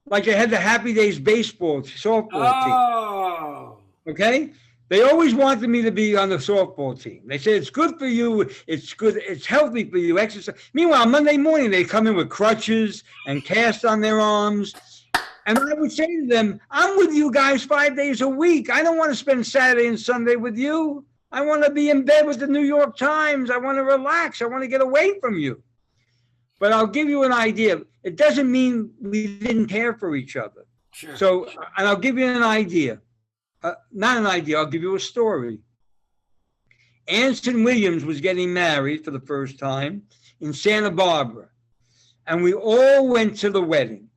like I had the Happy Days softball team. Okay? They always wanted me to be on the softball team. They said, it's good for you, it's good, it's healthy for you, exercise. Meanwhile, Monday morning, they come in with crutches and casts on their arms. And I would say to them, I'm with you guys 5 days a week. I don't want to spend Saturday and Sunday with you. I want to be in bed with the New York Times. I want to relax. I want to get away from you. But I'll give you an idea. It doesn't mean we didn't care for each other. Sure. So, and I'll give you an idea. Not an idea, I'll give you a story. Anson Williams was getting married for the first time in Santa Barbara. And we all went to the wedding.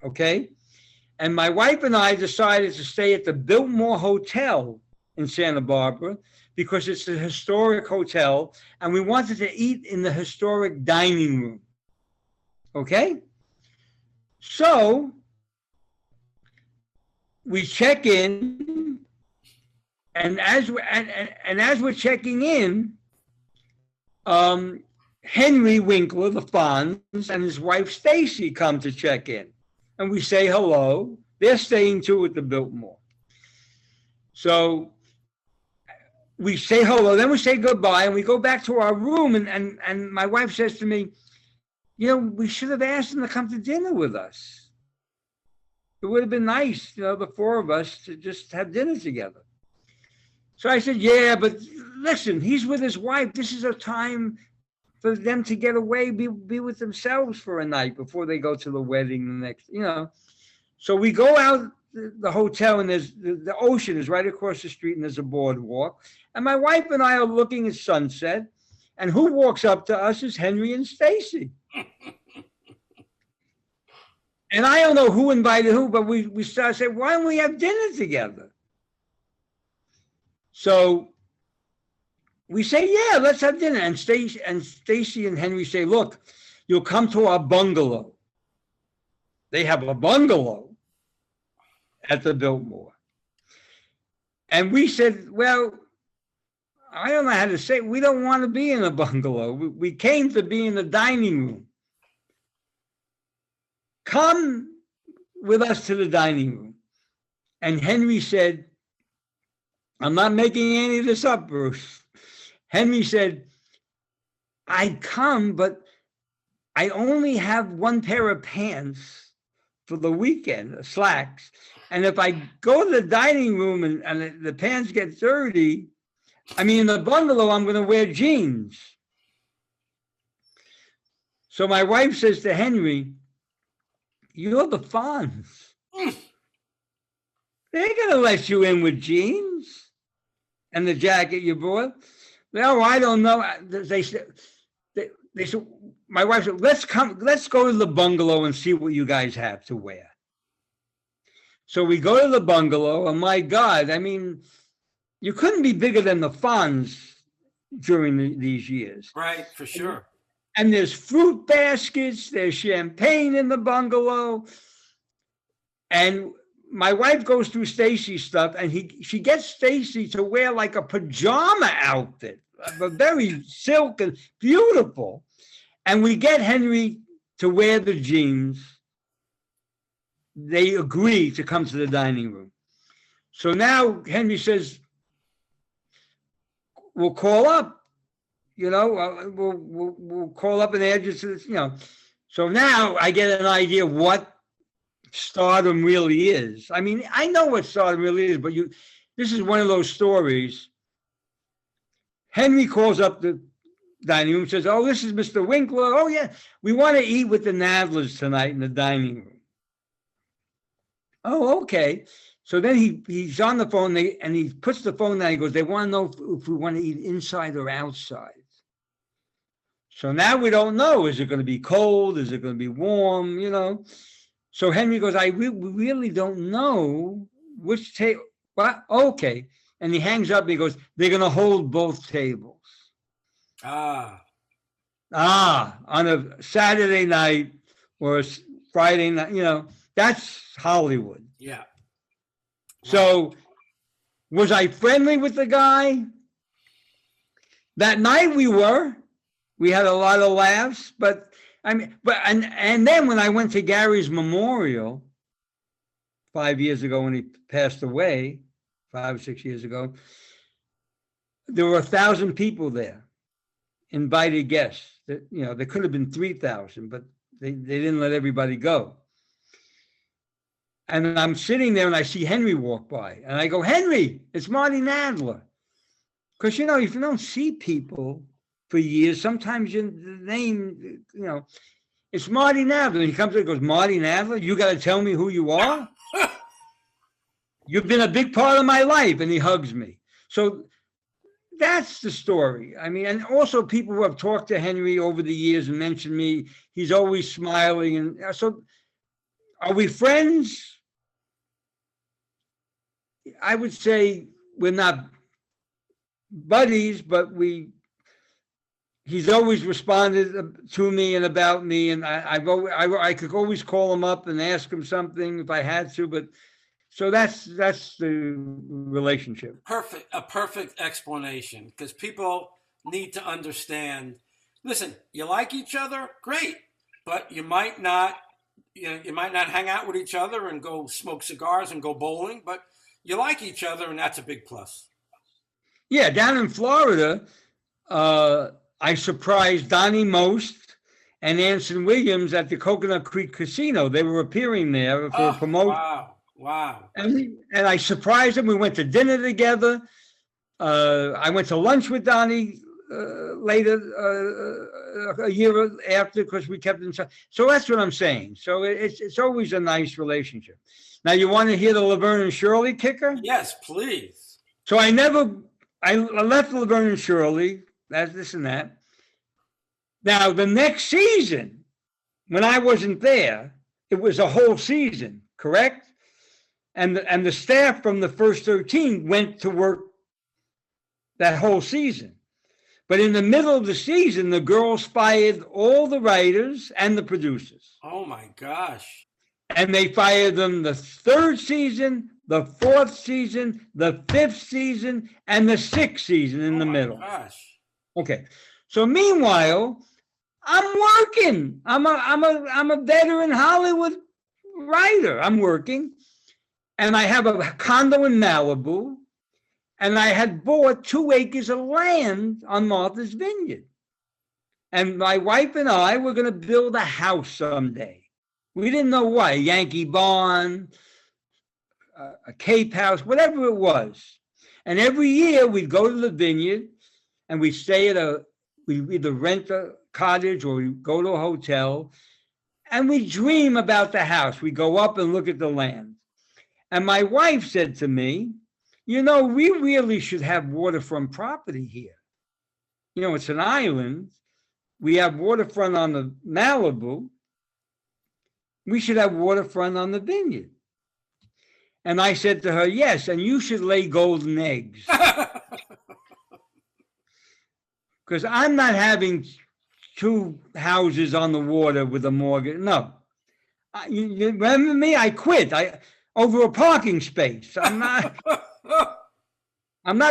Okay? And my wife and I decided to stay at the Biltmore Hotel in Santa Barbara because it's a historic hotel and we wanted to eat in the historic dining room. Okay? So we check in, and as we're checking in, Henry Winkler, the Fonz, and his wife Stacy come to check in. And we say hello. They're staying too at the Biltmore. So we say hello, then we say goodbye, and we go back to our room. And my wife says to me, we should have asked them to come to dinner with us. It would have been nice, the 4 of us to just have dinner together. So I said, yeah, but listen, he's with his wife. This is a time for them to get away, be with themselves for a night before they go to the wedding the next, So we go out the hotel, and there's the ocean is right across the street, and there's a boardwalk. And my wife and I are looking at sunset, and who walks up to us is Henry and Stacy. And I don't know who invited who, but we started saying, why don't we have dinner together? So we say, yeah, let's have dinner. And Stacy and Henry say, look, you'll come to our bungalow. They have a bungalow at the Biltmore. And we said, well, I don't know how to say it. We don't want to be in a bungalow. We came to be in the dining room. Come with us to the dining room. And Henry said, I'm not making any of this up, Bruce. Henry said, I'd come, but I only have 1 pair of pants for the weekend, slacks. And if I go to the dining room and the pants get dirty, in the bungalow, I'm going to wear jeans. So my wife says to Henry, you're the Fonz. They're going to let you in with jeans and the jacket you bought. Well, I don't know. They said, my wife said, let's go to the bungalow and see what you guys have to wear. So we go to the bungalow, and my God, you couldn't be bigger than the Fonz during these years. Right, for sure. And there's fruit baskets, there's champagne in the bungalow. And my wife goes through Stacy's stuff, and she gets Stacy to wear like a pajama outfit, a very silk and beautiful. And we get Henry to wear the jeans. They agree to come to the dining room. So now Henry says, we'll call up, we'll call up and add you to this, So now I get an idea what stardom really is. I mean, I know what stardom really is, but this is one of those stories. Henry calls up the dining room, says, oh, this is Mr. Winkler. Oh, yeah, we want to eat with the Nadlers tonight in the dining room. Oh, okay. So then he's on the phone, and he puts the phone down. He goes, they want to know if we want to eat inside or outside. So now we don't know. Is it going to be cold? Is it going to be warm? So Henry goes, we really don't know which table. What? Okay. And he hangs up and he goes, they're going to hold both tables. On a Saturday night or a Friday night, that's Hollywood. Yeah. So was I friendly with the guy? That night we had a lot of laughs, but and then when I went to Gary's memorial 5 years ago when he passed away, 5 or 6 years ago, there were 1,000 people there, invited guests. There could have been 3,000, but they didn't let everybody go. And I'm sitting there and I see Henry walk by and I go, Henry, it's Marty Nadler. Because, if you don't see people for years, sometimes the name, it's Marty Nadler. And he comes in and goes, Marty Nadler, you got to tell me who you are? You've been a big part of my life. And he hugs me. So that's the story. I mean, and also people who have talked to Henry over the years and mentioned me, he's always smiling. And so are we friends? I would say we're not buddies, but he's always responded to me and about me. And I could always call him up and ask him something if I had to, but so that's the relationship. A perfect explanation, because people need to understand, listen, you like each other, great, but you might not hang out with each other and go smoke cigars and go bowling, but you like each other, and that's a big plus. Yeah, down in Florida, I surprised Donnie Most and Anson Williams at the Coconut Creek Casino. They were appearing there for a promotion. Wow. And I surprised them. We went to dinner together. I went to lunch with Donnie later, a year after, because we kept in touch. So that's what I'm saying. So it's always a nice relationship. Now, you want to hear the Laverne and Shirley kicker? Yes, please. So I left Laverne and Shirley, that's this and that. Now, the next season, when I wasn't there, it was a whole season, correct? And the staff from the first 13 went to work that whole season. But in the middle of the season, the girls fired all the writers and the producers. Oh, my gosh. And they fired them the third season, the fourth season, the fifth season, and the sixth season in the middle. Gosh. Okay. So meanwhile, I'm working. I'm a veteran Hollywood writer. I'm working. And I have a condo in Malibu. And I had bought 2 acres of land on Martha's Vineyard. And my wife and I were going to build a house someday. We didn't know what, a Yankee barn, a Cape house, whatever it was. And every year we'd go to the vineyard and we'd stay we'd either rent a cottage or we'd go to a hotel and we dream about the house. We go up and look at the land. And my wife said to me, we really should have waterfront property here. It's an island. We have waterfront on the Malibu. We should have waterfront on the vineyard. And I said to her, yes, and you should lay golden eggs. Because I'm not having 2 houses on the water with a mortgage. No. You remember me? I quit. over a parking space. I'm not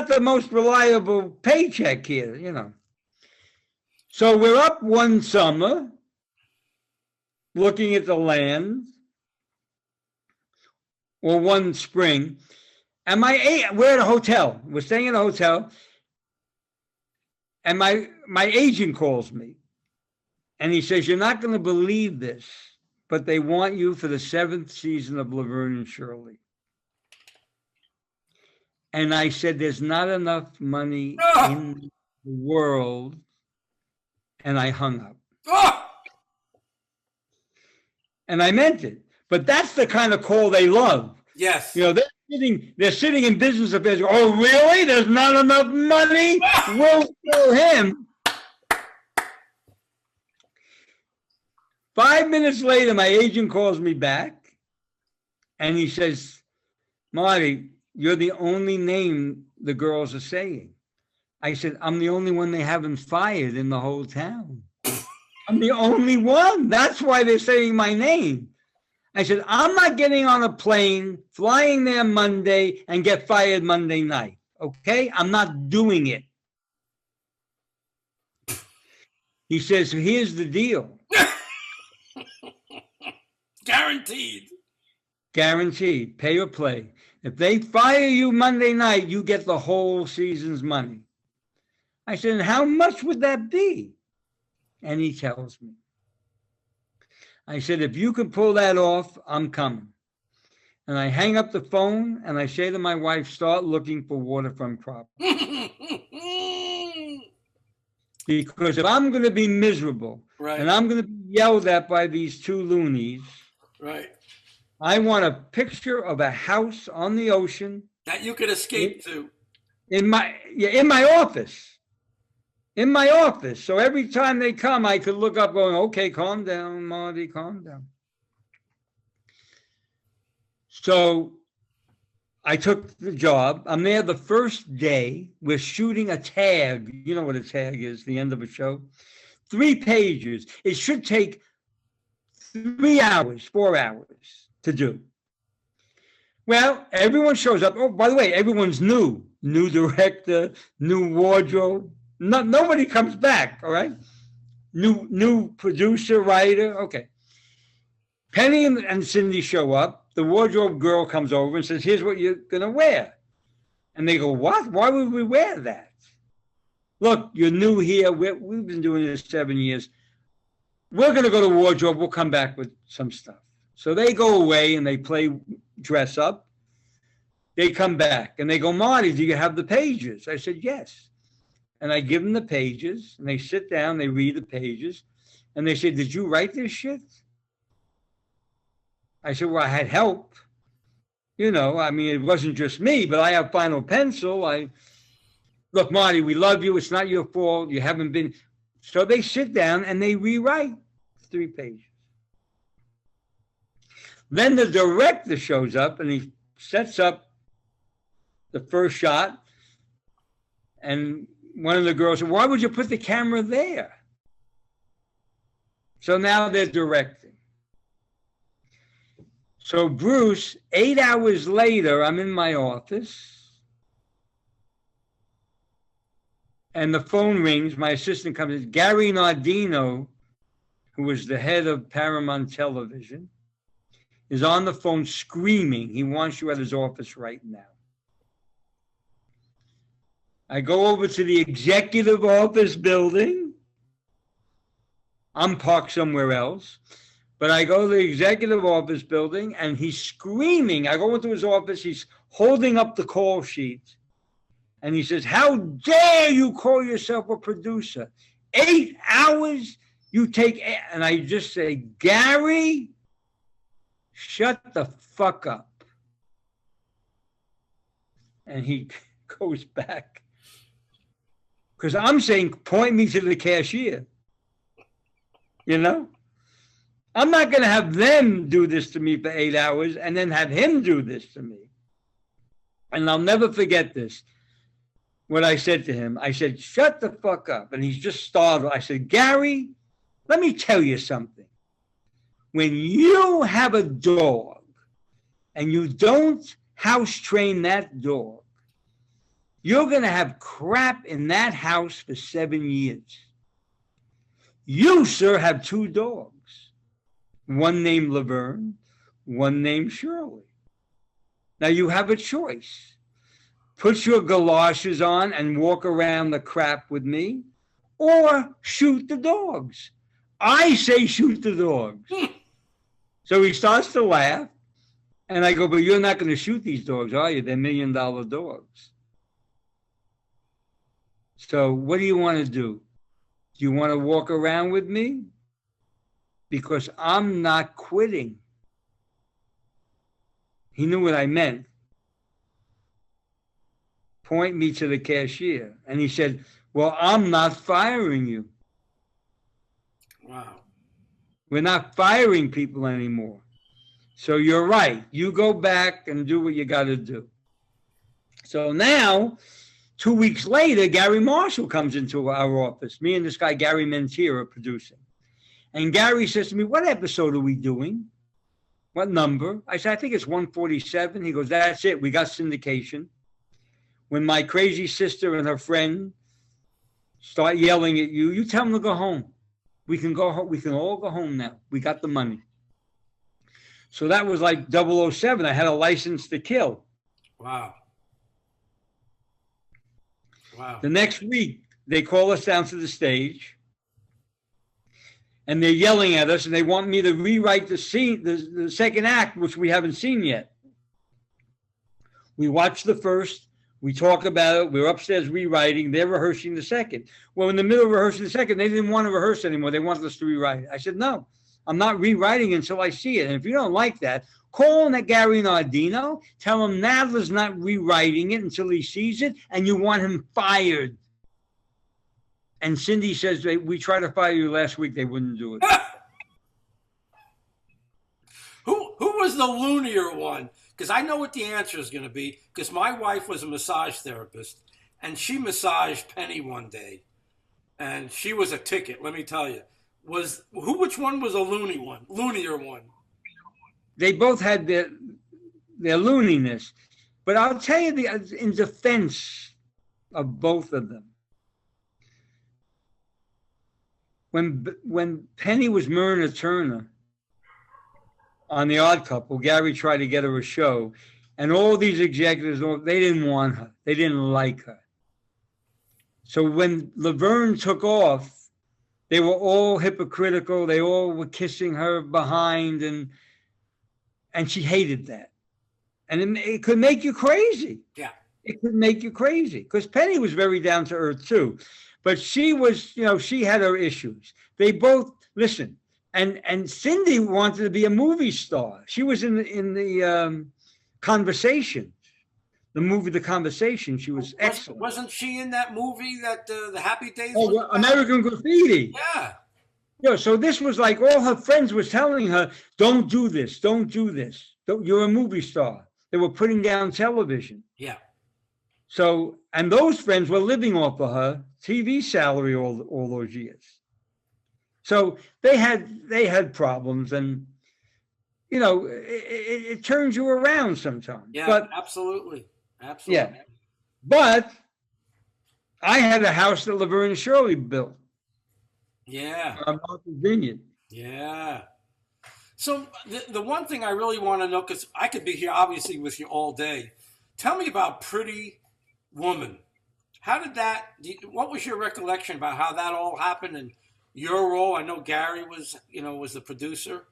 the most reliable paycheck here, you know. So we're up one summer looking at the land, or one spring, and we're at a hotel. We're staying in a hotel, and my agent calls me, and he says, "You're not going to believe this, but they want you for the 7th season of Laverne and Shirley." And I said, "There's not enough money in the world," and I hung up. And I meant it. But that's the kind of call they love. Yes. You know, they're sitting in business affairs. Oh, really? There's not enough money? We'll kill him. 5 minutes later, my agent calls me back, and he says, "Marty, you're the only name the girls are saying." I said, "I'm the only one they haven't fired in the whole town. I'm the only one. That's why they're saying my name." I said, "I'm not getting on a plane, flying there Monday, and get fired Monday night. Okay? I'm not doing it." He says, "Here's the deal." Guaranteed. Guaranteed. Pay or play. If they fire you Monday night, you get the whole season's money. I said, "And how much would that be?" And he tells me. I said, "If you can pull that off, I'm coming." And I hang up the phone and I say to my wife, "Start looking for waterfront property." Because if I'm going to be miserable, right, and I'm going to be yelled at by these two loonies, right, I want a picture of a house on the ocean that you could escape to in my office. In my office. So every time they come, I could look up going, "Okay, calm down, Marty, calm down." So I took the job. I'm there the first day. We're shooting a tag. You know what a tag is, the end of a show. 3 pages. It should take 3 hours, 4 hours to do. Well, everyone shows up. Oh, by the way, everyone's new. New director, new wardrobe. Nobody comes back, all right? New producer, writer, okay. Penny and Cindy show up. The wardrobe girl comes over and says, "Here's what you're going to wear." And they go, "What? Why would we wear that?" "Look, you're new here. We've been doing this 7 years. We're going to go to wardrobe. We'll come back with some stuff." So they go away and they play dress up. They come back and they go, "Marty, do you have the pages?" I said, "Yes." And I give them the pages, and they sit down, they read the pages, and they say, "Did you write this shit?" I said, "Well, I had help. You know, I mean, it wasn't just me, but I have final pencil. Look, Marty, we love you. It's not your fault. You haven't been." So they sit down and they rewrite 3 pages. Then the director shows up and he sets up the first shot, and one of the girls said, "Why would you put the camera there?" So now they're directing. So Bruce, 8 hours later, I'm in my office and the phone rings. My assistant comes in. Gary Nardino, who was the head of Paramount Television, is on the phone screaming. He wants you at his office right now. I go over to the executive office building. I'm parked somewhere else. But I go to the executive office building and he's screaming. I go into his office. He's holding up the call sheet. And he says, "How dare you call yourself a producer? 8 hours you take." And I just say, "Gary, shut the fuck up." And he goes back. Because I'm saying, point me to the cashier. You know? I'm not going to have them do this to me for 8 hours and then have him do this to me. And I'll never forget this. What I said to him, I said, "Shut the fuck up." And he's just startled. I said, "Gary, let me tell you something. When you have a dog and you don't house train that dog, you're going to have crap in that house for 7 years. You, sir, have 2 dogs, one named Laverne, one named Shirley. Now you have a choice. Put your galoshes on and walk around the crap with me, or shoot the dogs. I say shoot the dogs. So he starts to laugh, and I go, but you're not going to shoot these dogs, are you? They're $1 million dogs. So what do you want to do? Do you want to walk around with me? Because I'm not quitting. He knew what I meant. Point me to the cashier. And he said, well, I'm not firing you. Wow. We're not firing people anymore. So you're right. You go back and do what you got to do. So now, 2 weeks later, Gary Marshall comes into our office. Me and this guy, Gary Mentier, are producing. And Gary says to me, what episode are we doing? What number? I said, I think it's 147. He goes, that's it. We got syndication. When my crazy sister and her friend start yelling at you, you tell them to go home. We can go home. We can all go home now. We got the money. So that was like 007. I had a license to kill. Wow. Wow. The next week, they call us down to the stage, and they're yelling at us, and they want me to rewrite the scene, the second act, which we haven't seen yet. We watch the first. We talk about it. We're upstairs rewriting. They're rehearsing the second. Well, in the middle of rehearsing the second, they didn't want to rehearse anymore. They wanted us to rewrite it. I said, no, I'm not rewriting until I see it. And if you don't like that, call on Gary Nardino. Tell him Nadler's not rewriting it until he sees it, and you want him fired. And Cindy says, we tried to fire you last week. They wouldn't do it. Who was the loonier one? Because I know what the answer is going to be, because my wife was a massage therapist, and she massaged Penny one day, and she was a ticket, let me tell you. Which one was a loonier one? They both had their looniness. But I'll tell you, in defense of both of them, when Penny was Myrna Turner on The Odd Couple, Gary tried to get her a show, and all these executives, they didn't want her. They didn't like her. So when Laverne took off, they were all hypocritical. They all were kissing her behind, and she hated that. And it could make you crazy. Yeah. It could make you crazy, because Penny was very down to earth too. But she was, she had her issues. They both, listen, and Cindy wanted to be a movie star. She was in the Conversation, the movie The Conversation. She was excellent. Wasn't she in that movie that the Happy Days? Oh, American Graffiti. Yeah. Yeah. So this was like all her friends was telling her, don't do this, don't do this. You're a movie star. They were putting down television. Yeah. So, and those friends were living off of her TV salary all those years. So they had problems, and it turns you around sometimes. Yeah, but, absolutely. Yeah, but I had a house that Laverne and Shirley built. Yeah. On Martha's Vineyard. Yeah. So the one thing I really want to know, because I could be here obviously with you all day. Tell me about Pretty Woman. How did what was your recollection about how that all happened and your role? I know Gary was the producer.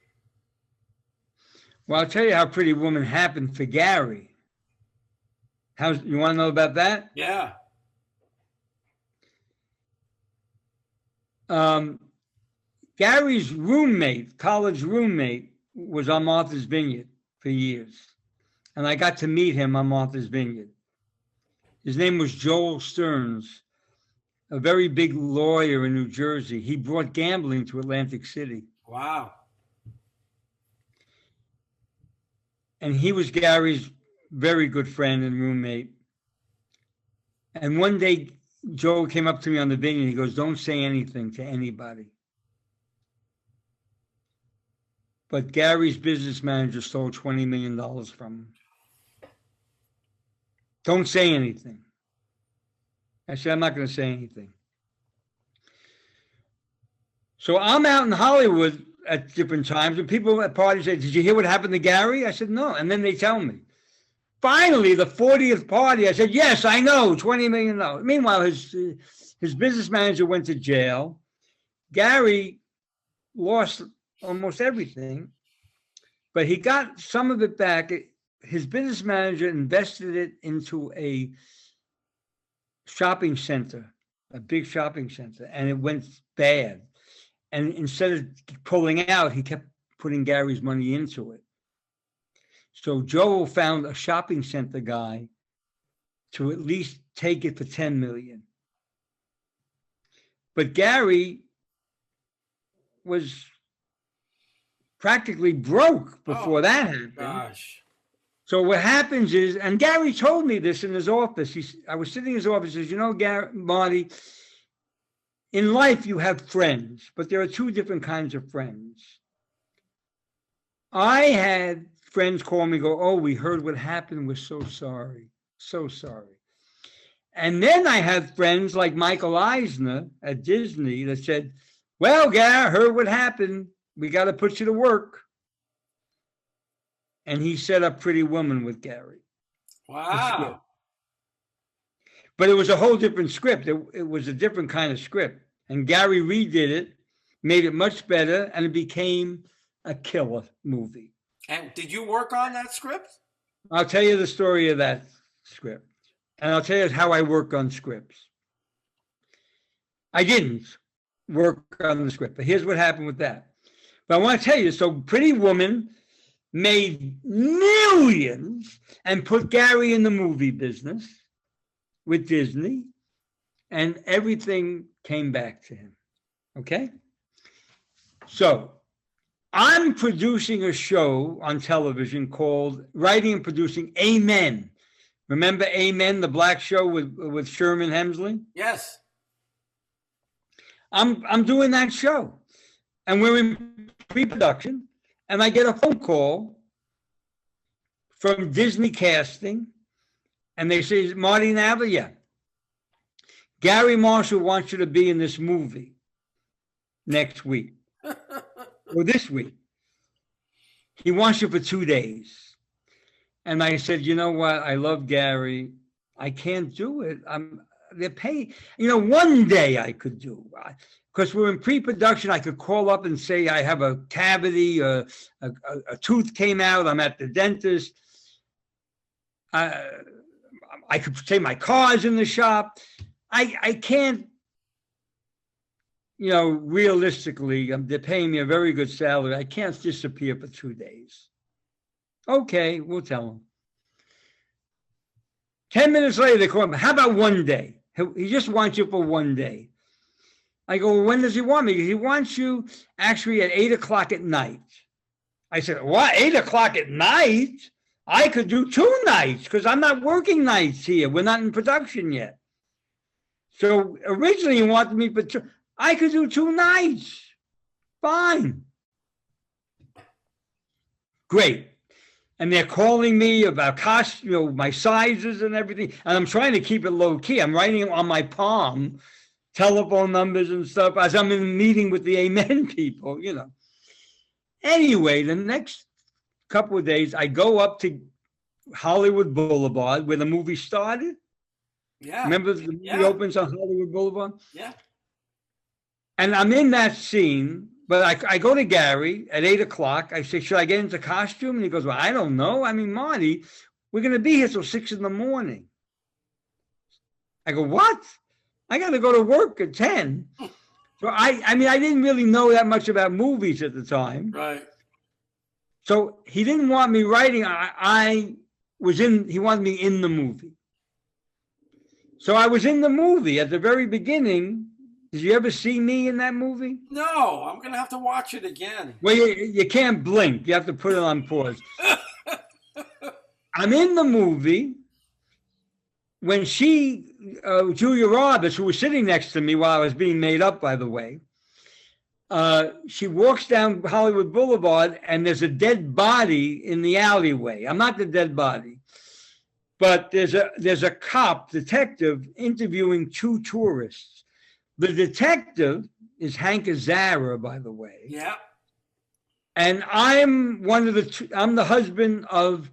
Well, I'll tell you how Pretty Woman happened for Gary. You want to know about that? Yeah. Gary's college roommate, was on Martha's Vineyard for years. And I got to meet him on Martha's Vineyard. His name was Joel Stearns, a very big lawyer in New Jersey. He brought gambling to Atlantic City. Wow. And he was Gary's very good friend and roommate. And one day, Joel came up to me on the vineyard. He goes, don't say anything to anybody. but Gary's business manager stole $20 million from him. Don't say anything. I said, I'm not going to say anything. So I'm out in Hollywood at different times, and people at parties say, did you hear what happened to Gary? I said, no. And then they tell me. Finally, the 40th party, I said, yes, I know, $20 million. Meanwhile, his business manager went to jail. Gary lost almost everything, but he got some of it back. His business manager invested it into a shopping center, a big shopping center, and it went bad. And instead of pulling out, he kept putting Gary's money into it. So Joel found a shopping center guy to at least take it for $10 million. But Gary was practically broke before that happened. Gosh. So what happens is, and Gary told me this in his office. I was sitting in his office. He says, you know, Marty, in life you have friends, but there are two different kinds of friends. I had friends call me, go, oh, we heard what happened. We're so sorry. So sorry. And then I had friends like Michael Eisner at Disney that said, well, Gary, heard what happened. We got to put you to work. And he set up Pretty Woman with Gary. Wow. But it was a whole different script. It was a different kind of script. And Gary redid it, made it much better, and it became a killer movie. And did you work on that script? I'll tell you the story of that script. And I'll tell you how I work on scripts. I didn't work on the script, but here's what happened with that. But I want to tell you, so Pretty Woman made millions and put Gary in the movie business with Disney, and everything came back to him. Okay? So I'm producing a show on television called Writing and Producing Amen. Remember Amen, the black show with Sherman Hemsley? Yes. I'm doing that show, and we're in pre-production, and I get a phone call from Disney Casting, and they say, Marty Nadler, yeah. Gary Marshall wants you to be in this movie next week, or this week. He wants you for 2 days. And I said, you know what? I love Gary. I can't do it. They're paying. You know, one day I could do, because we're in pre-production. I could call up and say I have a cavity, a tooth came out. I'm at the dentist. I could say my car's in the shop. I can't, you know, realistically, they're paying me a very good salary. I can't disappear for 2 days. Okay, we'll tell him. 10 minutes later, they call him. How about 1 day? He just wants you for 1 day. I go, well, when does he want me? He wants you actually at 8 o'clock at night. I said, what, 8 o'clock at night? I could do 2 nights because I'm not working nights here. We're not in production yet. So originally he wanted me for 2. I could do 2 nights. Fine. Great. And they're calling me about cost, you know, my sizes and everything. And I'm trying to keep it low key. I'm writing on my palm, telephone numbers and stuff as I'm in a meeting with the Amen people, you know. Anyway, the next couple of days, I go up to Hollywood Boulevard where the movie started. Yeah. Remember the movie opens on Hollywood Boulevard? Yeah. And I'm in that scene, but I go to Gary at 8 o'clock. I say, should I get into costume? And he goes, well, I don't know. I mean, Marty, we're going to be here till 6 in the morning. I go, what? I got to go to work at 10. So I mean, I didn't really know that much about movies at the time. Right. So he didn't want me writing. He wanted me in the movie. So I was in the movie at the very beginning. Did you ever see me in that movie? No, I'm going to have to watch it again. Well, you can't blink. You have to put it on pause. I'm in the movie when Julia Roberts, who was sitting next to me while I was being made up, by the way, She walks down Hollywood Boulevard and there's a dead body in the alleyway. I'm not the dead body, but there's a detective interviewing two tourists. The detective is Hank Azaria, by the way. Yeah. And I'm the husband of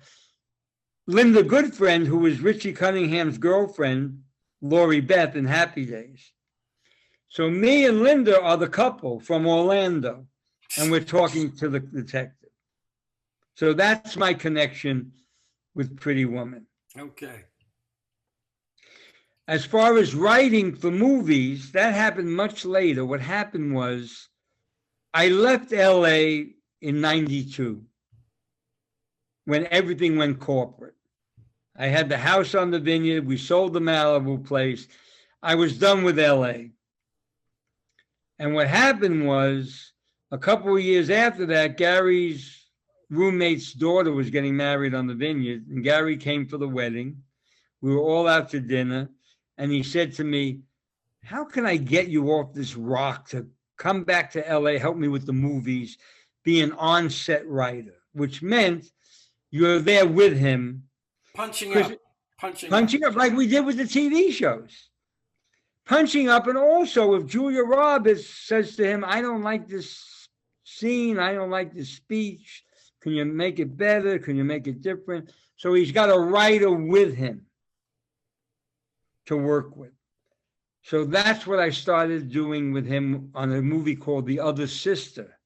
Linda Goodfriend, who was Richie Cunningham's girlfriend, Lori Beth, in Happy Days. So me and Linda are the couple from Orlando, and we're talking to the detective. So that's my connection with Pretty Woman. Okay. As far as writing for movies, that happened much later. What happened was I left LA in 92 when everything went corporate. I had the house on the Vineyard. We sold the Malibu place. I was done with LA. And what happened was a couple of years after that, Gary's roommate's daughter was getting married on the Vineyard, and Gary came for the wedding. We were all out to dinner, and he said to me, how can I get you off this rock to come back to LA, help me with the movies, be an on-set writer, which meant you're there with him. Punching up like we did with the TV shows. Punching up, and also if Julia Roberts says to him, I don't like this scene, I don't like this speech, can you make it better? Can you make it different? So he's got a writer with him to work with. So that's what I started doing with him on a movie called The Other Sister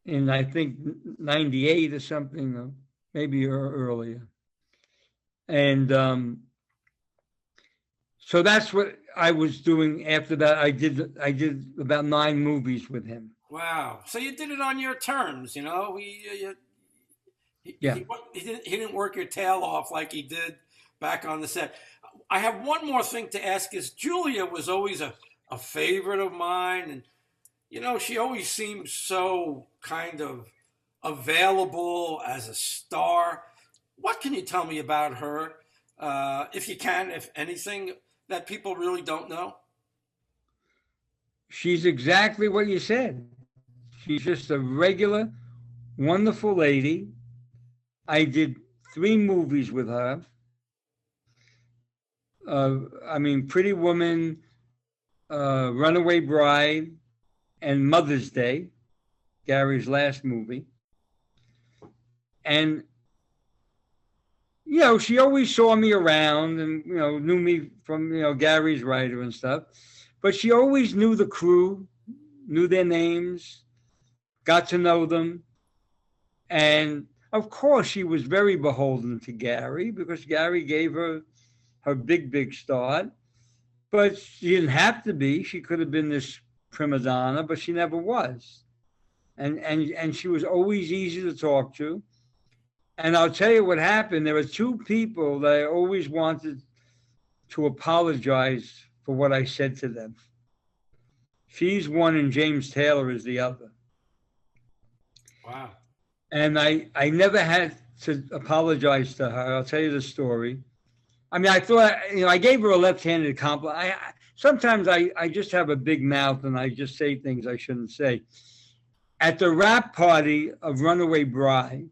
in, I think, 98 or something, or maybe earlier. And so that's what I was doing after that. I did about 9 movies with him. Wow. So you did it on your terms, you know? He didn't work your tail off like he did back on the set. I have one more thing to ask is Julia was always a favorite of mine. And, you know, she always seemed so kind of available as a star. What can you tell me about her, if you can, if anything, that people really don't know? She's exactly what you said. She's just a regular, wonderful lady. I did 3 movies with her. Pretty Woman, Runaway Bride, and Mother's Day, Gary's last movie. And, you know, she always saw me around and, you know, knew me from, you know, Gary's writer and stuff. But she always knew the crew, knew their names, got to know them. And, of course, she was very beholden to Gary because Gary gave her big start. But she didn't have to be. She could have been this prima donna, but she never was. And she was always easy to talk to. And I'll tell you what happened. There were 2 people that I always wanted to apologize for what I said to them. She's one and James Taylor is the other. Wow. And I never had to apologize to her. I'll tell you the story. I mean, I thought, you know, I gave her a left-handed compliment. Sometimes I just have a big mouth and I just say things I shouldn't say. At the wrap party of Runaway Bride,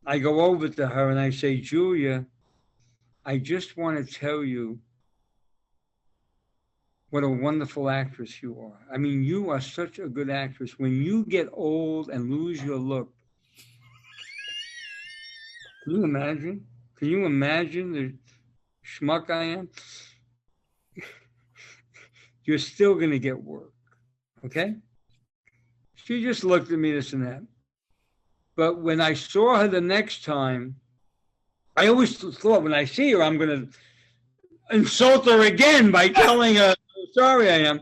I go over to her and I say, Julia, I just want to tell you what a wonderful actress you are. I mean, you are such a good actress. When you get old and lose your look, can you imagine? Can you imagine the schmuck I am? You're still going to get work, okay? She just looked at me, this and that. But when I saw her the next time, I always thought when I see her, I'm going to insult her again by telling her how sorry I am.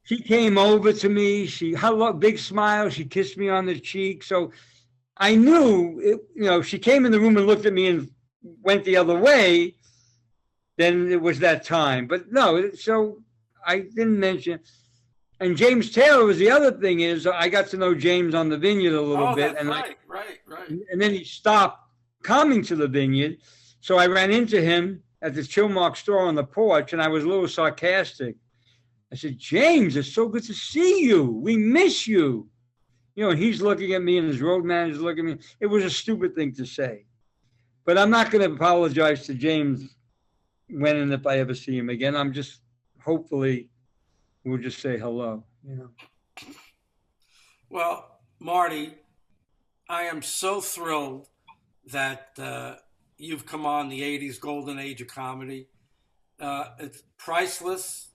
She came over to me. She had a big smile. She kissed me on the cheek. So I knew, you know, if she came in the room and looked at me and went the other way, then it was that time. But no, so I didn't mention. And James Taylor was the other thing is I got to know James on the Vineyard a little bit. That's and right. And then he stopped coming to the Vineyard. So I ran into him at the Chilmark store on the porch, and I was a little sarcastic. I said, James, it's so good to see you. We miss you. And he's looking at me and his road manager's looking at me. It was a stupid thing to say. But I'm not going to apologize to James when and if I ever see him again. I'm just, hopefully, we'll just say hello, Well, Marty, I am so thrilled that you've come on the 80s golden age of comedy. It's priceless.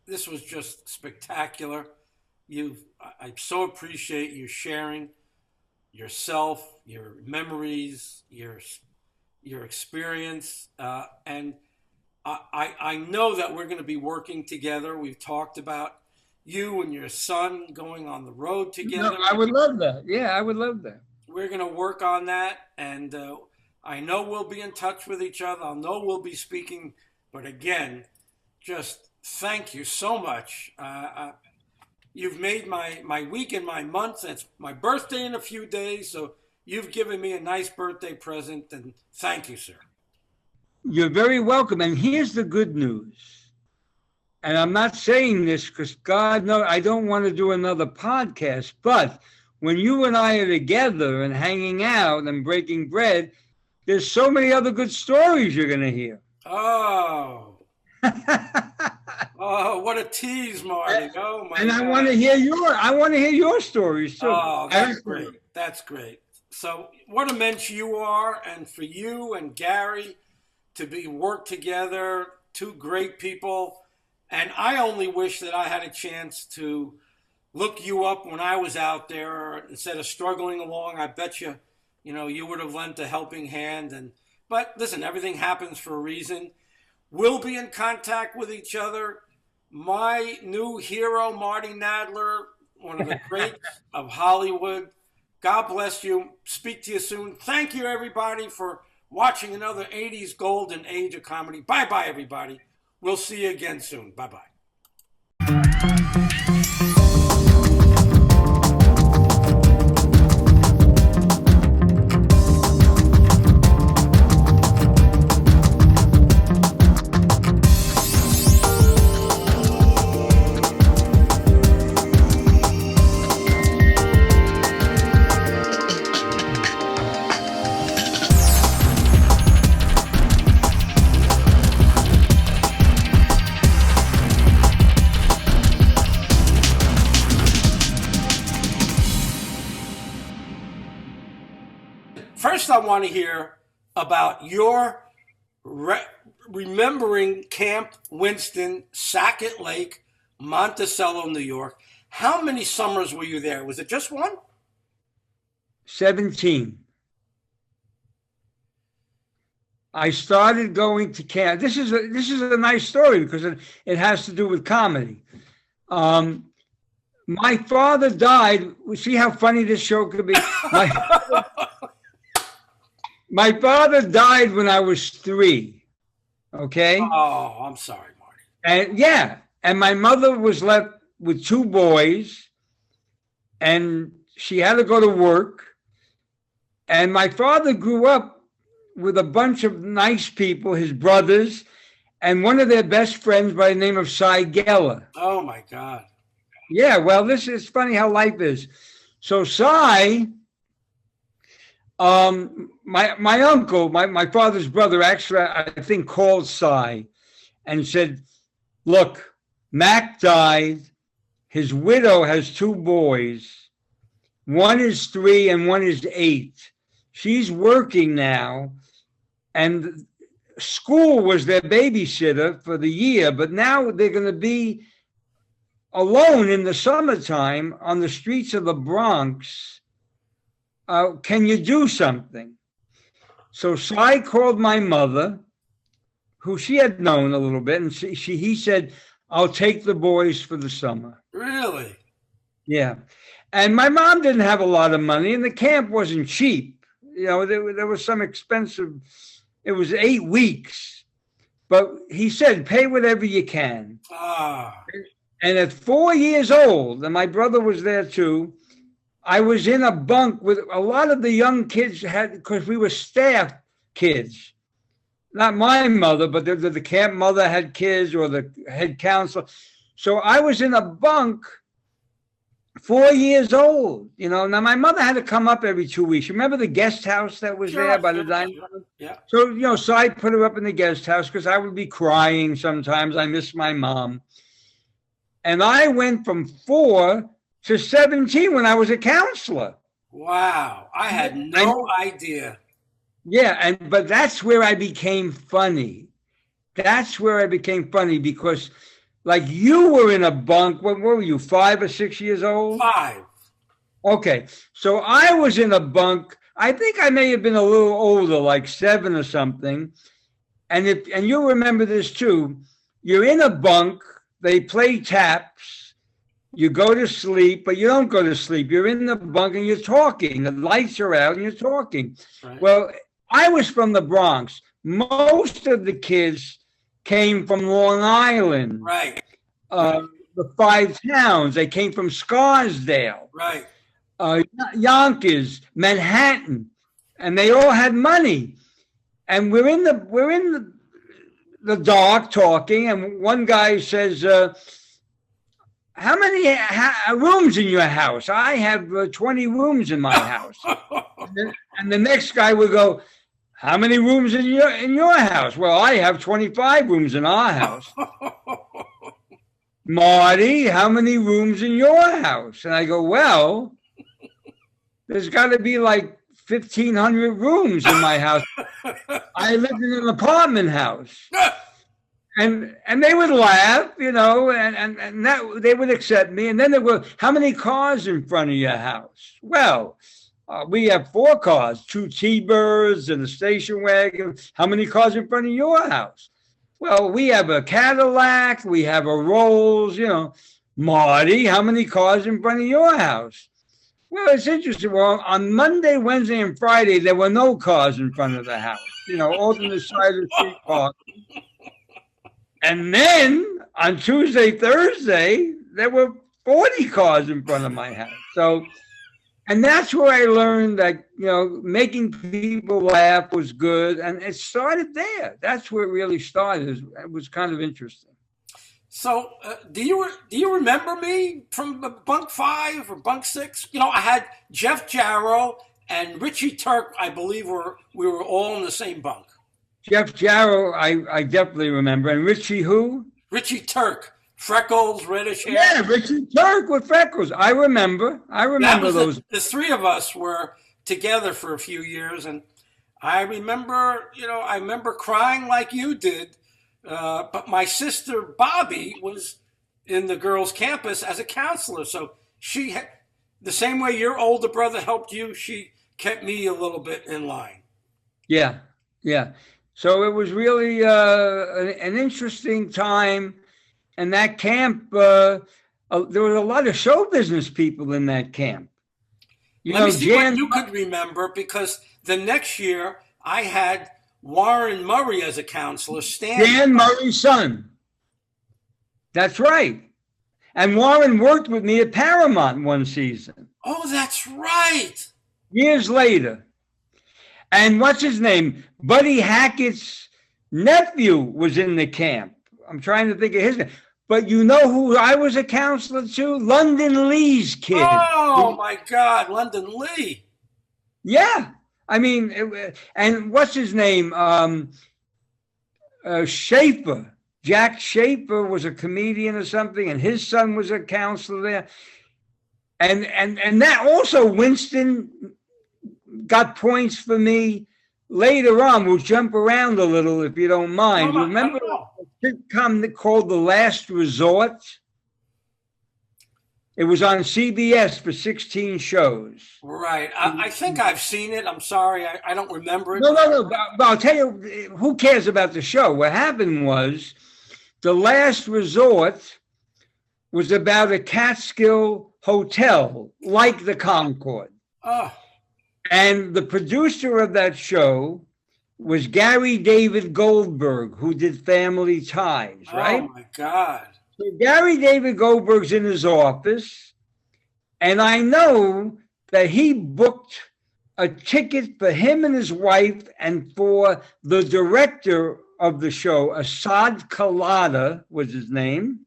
This was just spectacular. I so appreciate you sharing yourself, your memories, your experience, and I know that we're going to be working together. We've talked about you and your son going on the road together. No, I would love that. Yeah, I would love that. We're going to work on that, and I know we'll be in touch with each other. I know we'll be speaking, but again, just thank you so much. You've made my week and my month. It's my birthday in a few days, so you've given me a nice birthday present, and thank you, sir. You're very welcome. And here's the good news. And I'm not saying this because God knows I don't want to do another podcast, but when you and I are together and hanging out and breaking bread, there's so many other good stories you're going to hear. Oh. Oh, what a tease, Marty. Oh my And God. I want to hear your stories too. Oh, that's great. That's great. So what immense you are, and for you and Gary to be work together, two great people. And I only wish that I had a chance to look you up when I was out there instead of struggling along. I bet you, you would have lent a helping hand. But listen, everything happens for a reason. We'll be in contact with each other. My new hero, Marty Nadler, one of the greats of Hollywood. God bless you. Speak to you soon. Thank you, everybody, for watching another 80s golden age of comedy. Bye-bye, everybody. We'll see you again soon. Bye-bye. First, I want to hear about your remembering Camp Winston, Sackett Lake, Monticello, New York. How many summers were you there? Was it just one? 17. I started going to camp. This is a nice story because it has to do with comedy. My father died. See how funny this show could be? My father died when I was 3. Okay. Oh, I'm sorry, Marty. And my mother was left with 2 boys, and she had to go to work. And my father grew up with a bunch of nice people, his brothers, and one of their best friends by the name of Cy Geller. Oh my God. Yeah, well, this is funny how life is. So Cy, my uncle, my father's brother, actually, I think called Cy and said, look, Mac died. His widow has 2 boys. One is 3 and one is 8. She's working now, and school was their babysitter for the year, but now they're going to be alone in the summertime on the streets of the Bronx. Can you do something? So Cy called my mother, who she had known a little bit, and he said, I'll take the boys for the summer. Really? Yeah. And my mom didn't have a lot of money, and the camp wasn't cheap. There was some expensive, it was 8 weeks. But he said, pay whatever you can. Ah. And at 4 years old, and my brother was there too, I was in a bunk with a lot of the young kids because we were staff kids. not my mother, but the camp mother had kids or the head counselor. So I was in a bunk 4 years old. Now my mother had to come up every 2 weeks. Remember the guest house that was there by the dining room? Yeah. So I put her up in the guest house because I would be crying sometimes. I miss my mom. And I went from 4 to 17 when I was a counselor. Wow. I had no idea. Yeah, but that's where I became funny. That's where I became funny because, like, you were in a bunk. What were you, 5 or 6 years old? 5. Okay, so I was in a bunk. I think I may have been a little older, like 7 or something. And you remember this too. You're in a bunk. They play taps. You go to sleep, but you don't go to sleep. You're in the bunk and you're talking. The lights are out and you're talking. Right. Well, I was from the Bronx. Most of the kids came from Long Island. Right. The 5 towns. They came from Scarsdale. Right. Yonkers, Manhattan, and they all had money. And we're in the dark talking, and one guy says, how many rooms in your house? I have 20 rooms in my house. And the next guy would go, how many rooms in your house? Well, I have 25 rooms in our house. Marty, how many rooms in your house? And I go, well, there's got to be like 1,500 rooms in my house. I lived in an apartment house. And they would laugh, and that they would accept me. And then they would, how many cars in front of your house? Well, we have 4 cars, 2 T-Birds and a station wagon. How many cars in front of your house? Well, we have a Cadillac, we have a Rolls, Marty, how many cars in front of your house? Well, it's interesting. Well, on Monday, Wednesday, and Friday, there were no cars in front of the house, all on the side of the street parking. And then on Tuesday, Thursday, there were 40 cars in front of my house. So, and that's where I learned that, making people laugh was good. And it started there. That's where it really started. It was kind of interesting. So do you remember me from bunk 5 or bunk 6? I had Jeff Jarrow and Richie Turk, I believe we were all in the same bunk. Jeff Jarrow, I definitely remember. And Richie who? Richie Turk. Freckles, reddish hair. Yeah, Richie Turk with freckles. I remember those. The 3 of us were together for a few years. And I remember, I remember crying like you did. But my sister, Bobby, was in the girls' campus as a counselor. So she had, the same way your older brother helped you, she kept me a little bit in line. Yeah. So it was really an interesting time. And that camp, there was a lot of show business people in that camp. Let me see what you could remember, because the next year I had Warren Murray as a counselor. Dan Murray's son. That's right. And Warren worked with me at Paramount one season. Oh, that's right. Years later. And what's his name? Buddy Hackett's nephew was in the camp. I'm trying to think of his name. But you know who I was a counselor to? London Lee's kid. Oh, my God. London Lee. Yeah. I mean, and what's his name? Schaefer. Jack Schaefer was a comedian or something, and his son was a counselor there. And that also, Winston got points for me later on. We'll jump around a little if you don't mind. Remember a sitcom called The Last Resort? It was on CBS for 16 shows. Right. I think I've seen it. I'm sorry. I don't remember it. No. But I'll tell you, who cares about the show? What happened was The Last Resort was about a Catskill hotel, like the Concord. Oh. And the producer of that show was Gary David Goldberg, who did Family Ties, right? Oh, my God. So Gary David Goldberg's in his office, and I know that he booked a ticket for him and his wife and for the director of the show, Assad Kalada was his name,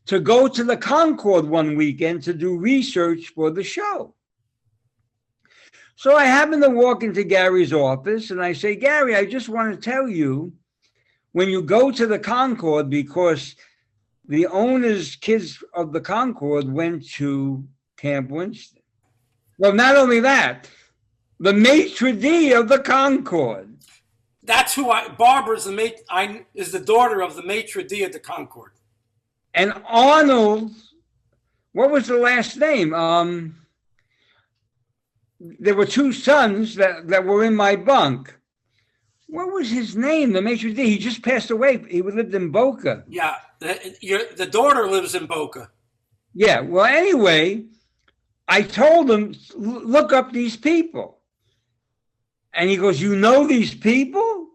to go to the Concord one weekend to do research for the show. So I happen to walk into Gary's office and I say, Gary, I just want to tell you, when you go to the Concord, because the owner's kids of the Concord went to Camp Winston. Well, not only that, the maitre d' of the Concord. That's who Barbara is is the daughter of the maitre d' at the Concord. And Arnold, what was the last name? There were two sons that were in my bunk. What was his name? The maitre d'? He just passed away. He lived in Boca. Yeah, the daughter lives in Boca. Yeah, well, anyway, I told him, look up these people. And he goes, you know these people?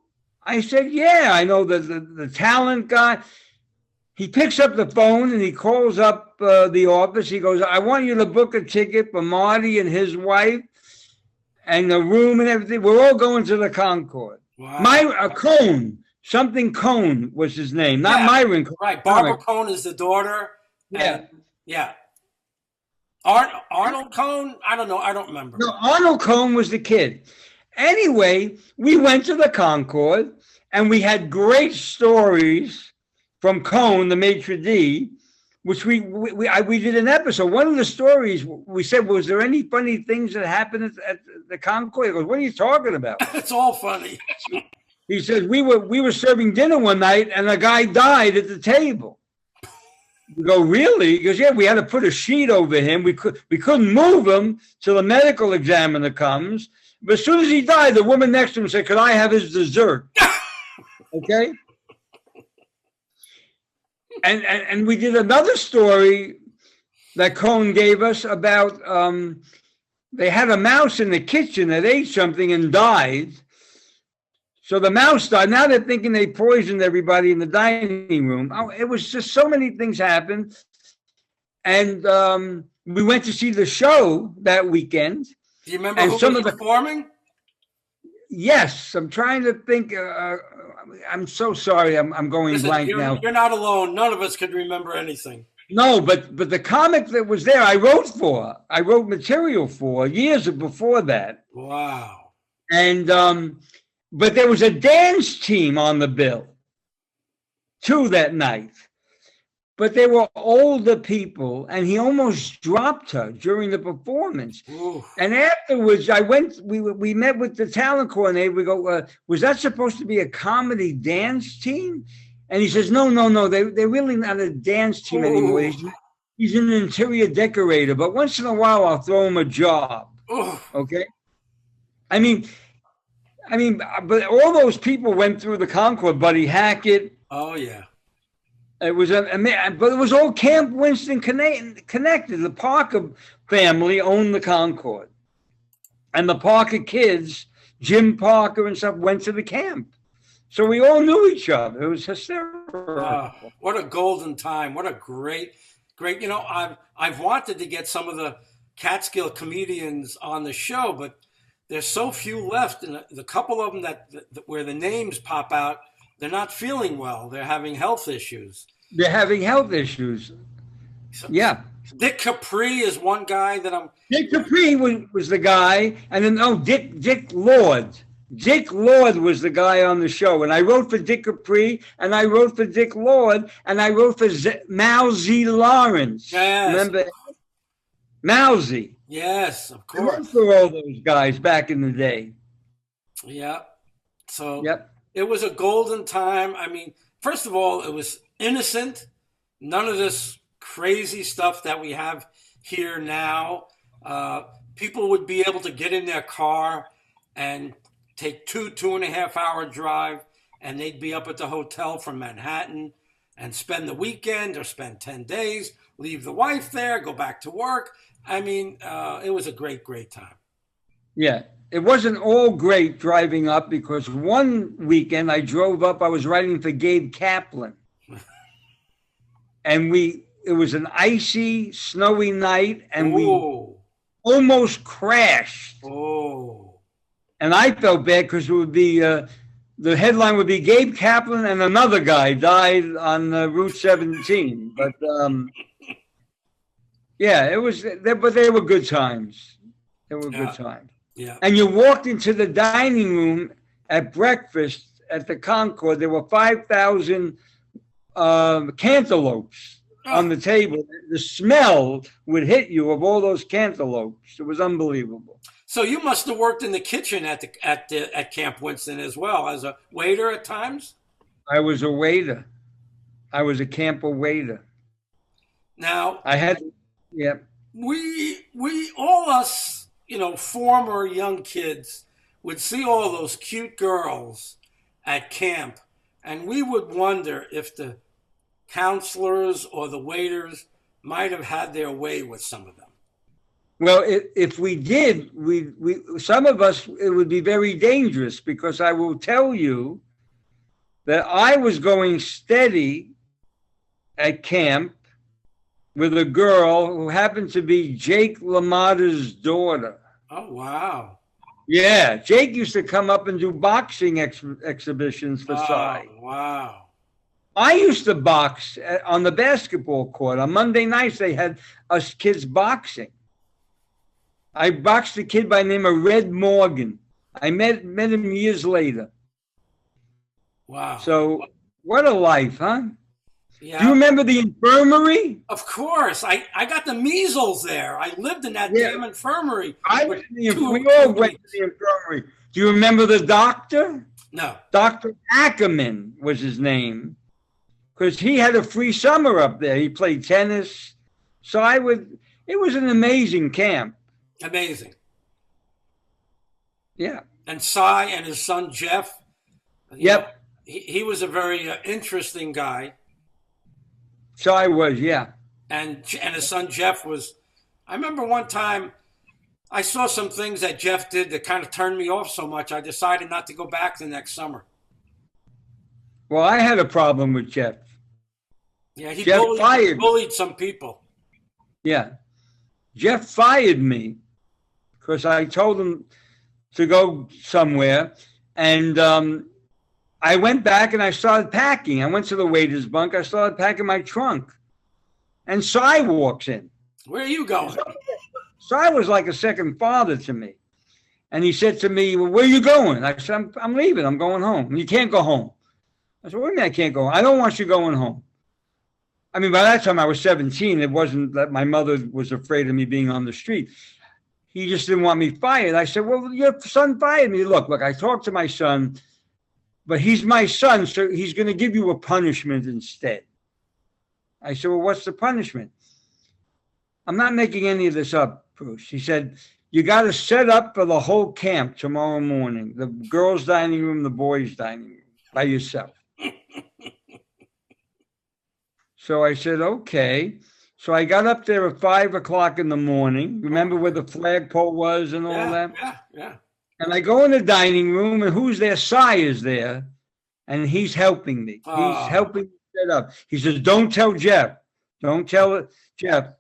I said, yeah, I know the talent guy. He picks up the phone and he calls up the office. He goes, I want you to book a ticket for Marty and his wife and the room and everything. We're all going to the Concord. Wow. Cohn, something Cohn was his name, not Myron Cohn. Right, Barbara Cohn is the daughter. Yeah. Yeah. Arnold Cohn? I don't know. I don't remember. No, Arnold Cohn was the kid. Anyway, we went to the Concord and we had great stories from Cohn, the maitre d', which we did an episode. One of the stories we said, was there any funny things that happened at the Concord? He goes, what are you talking about? It's all funny. He says, we were serving dinner one night and a guy died at the table. We go, really? He goes, yeah, we had to put a sheet over him. We couldn't move him till the medical examiner comes. But as soon as he died, the woman next to him said, could I have his dessert? Okay? And we did another story that Cohn gave us about they had a mouse in the kitchen that ate something and died. So the mouse died. Now they're thinking they poisoned everybody in the dining room. Oh, it was just so many things happened. And we went to see the show that weekend. Do you remember who was performing? Yes, I'm trying to think. I'm so sorry. I'm going blank now. You're not alone. None of us could remember anything. No, but the comic that was there, I wrote material for years before that. Wow. And but there was a dance team on the bill too that night. But they were older people, and he almost dropped her during the performance. Ooh. And afterwards, we met with the talent coordinator. We go, was that supposed to be a comedy dance team? And he says, no, they're really not a dance team anymore. He's an interior decorator, but once in a while, I'll throw him a job. Ooh. Okay? I mean, but all those people went through the Concord. Buddy Hackett. Oh, yeah. It was but it was all Camp Winston connected. The Parker family owned the Concord, and the Parker kids, Jim Parker and stuff, went to the camp. So we all knew each other. It was hysterical. What a golden time! What a great. You know, I've wanted to get some of the Catskill comedians on the show, but there's so few left, and the couple of them that where the names pop out. They're not feeling well. They're having health issues. Yeah. Dick Capri is one guy that I'm. Dick Capri was the guy. And then, Dick Lord. Dick Lord was the guy on the show. And I wrote for Dick Capri, and I wrote for Dick Lord, and I wrote for Mousy Lawrence. Yes. Remember? Mousy. Yes, of course. I wrote for all those guys back in the day. Yeah. So. Yep. It was a golden time. I mean, first of all, it was innocent. None of this crazy stuff that we have here now. People would be able to get in their car and take 2.5 hour drive, and they'd be up at the hotel from Manhattan and spend the weekend or spend 10 days, leave the wife there, go back to work. I mean, it was a great, great time. Yeah. It wasn't all great driving up because one weekend I drove up, I was writing for Gabe Kaplan. And it was an icy, snowy night, and almost crashed. Oh. And I felt bad because it would be, the headline would be Gabe Kaplan and another guy died on Route 17. But yeah, it was, but they were good times. They were good times. Yeah. And you walked into the dining room at breakfast at the Concord. There were 5,000 cantaloupes on the table. The smell would hit you of all those cantaloupes. It was unbelievable. So you must have worked in the kitchen at Camp Winston as well as a waiter at times. I was a waiter. I was a camper waiter. Now I had, yeah. We all us, former young kids would see all those cute girls at camp, and we would wonder if the counselors or the waiters might have had their way with some of them. Well, if we did, we some of us, it would be very dangerous, because I will tell you that I was going steady at camp with a girl who happened to be Jake LaMotta's daughter. Oh, wow. Yeah, Jake used to come up and do boxing exhibitions for Cy. Wow. I used to box on the basketball court. On Monday nights, they had us kids boxing. I boxed a kid by the name of Red Morgan. I met him years later. Wow. So what a life, huh? Yeah. Do you remember the infirmary? Of course. I got the measles there. I lived in that damn infirmary. We all went to the infirmary. Do you remember the doctor? No. Dr. Ackerman was his name, because he had a free summer up there. He played tennis. So it was an amazing camp. Amazing. Yeah. And Cy and his son Jeff. Yep. He was a very interesting guy. Cy was, yeah. And his son Jeff was. I remember one time I saw some things that Jeff did that kind of turned me off so much, I decided not to go back the next summer. Well, I had a problem with Jeff. Yeah, he Jeff bullied some people. Yeah. Jeff fired me because I told him to go somewhere. And I went back and I started packing. I went to the waiter's bunk. I started packing my trunk. And Cy walks in. Where are you going? Cy was like a second father to me. And he said to me, well, where are you going? I said, I'm leaving. I'm going home. You can't go home. I said, what do you mean I can't go home? I don't want you going home. I mean, by that time I was 17. It wasn't that my mother was afraid of me being on the street. He just didn't want me fired. I said, well, your son fired me. Look, I talked to my son, but he's my son, so he's going to give you a punishment instead. I said, well, what's the punishment? I'm not making any of this up, Bruce. He said, you got to set up for the whole camp tomorrow morning, the girls' dining room, the boys' dining room, by yourself. So I said, okay. So I got up there at 5 o'clock in the morning. Remember where the flagpole was and all that? Yeah. And I go in the dining room, and who's there? Cy is there, and he's helping me. He's helping me set up. He says, don't tell Jeff. Don't tell Jeff.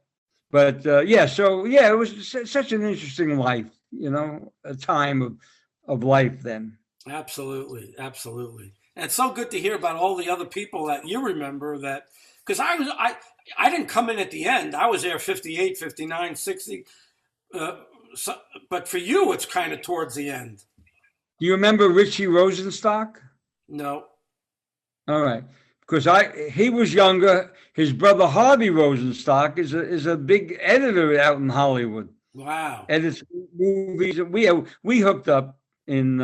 But it was such an interesting life, a time of life then. Absolutely. And it's so good to hear about all the other people that you remember that, because I didn't come in at the end. I was there 58, 59, 60. But for you, it's kind of towards the end. Do you remember Richie Rosenstock? No. All right. Because he was younger. His brother Harvey Rosenstock is a big editor out in Hollywood. Wow. Edits movies. We hooked up in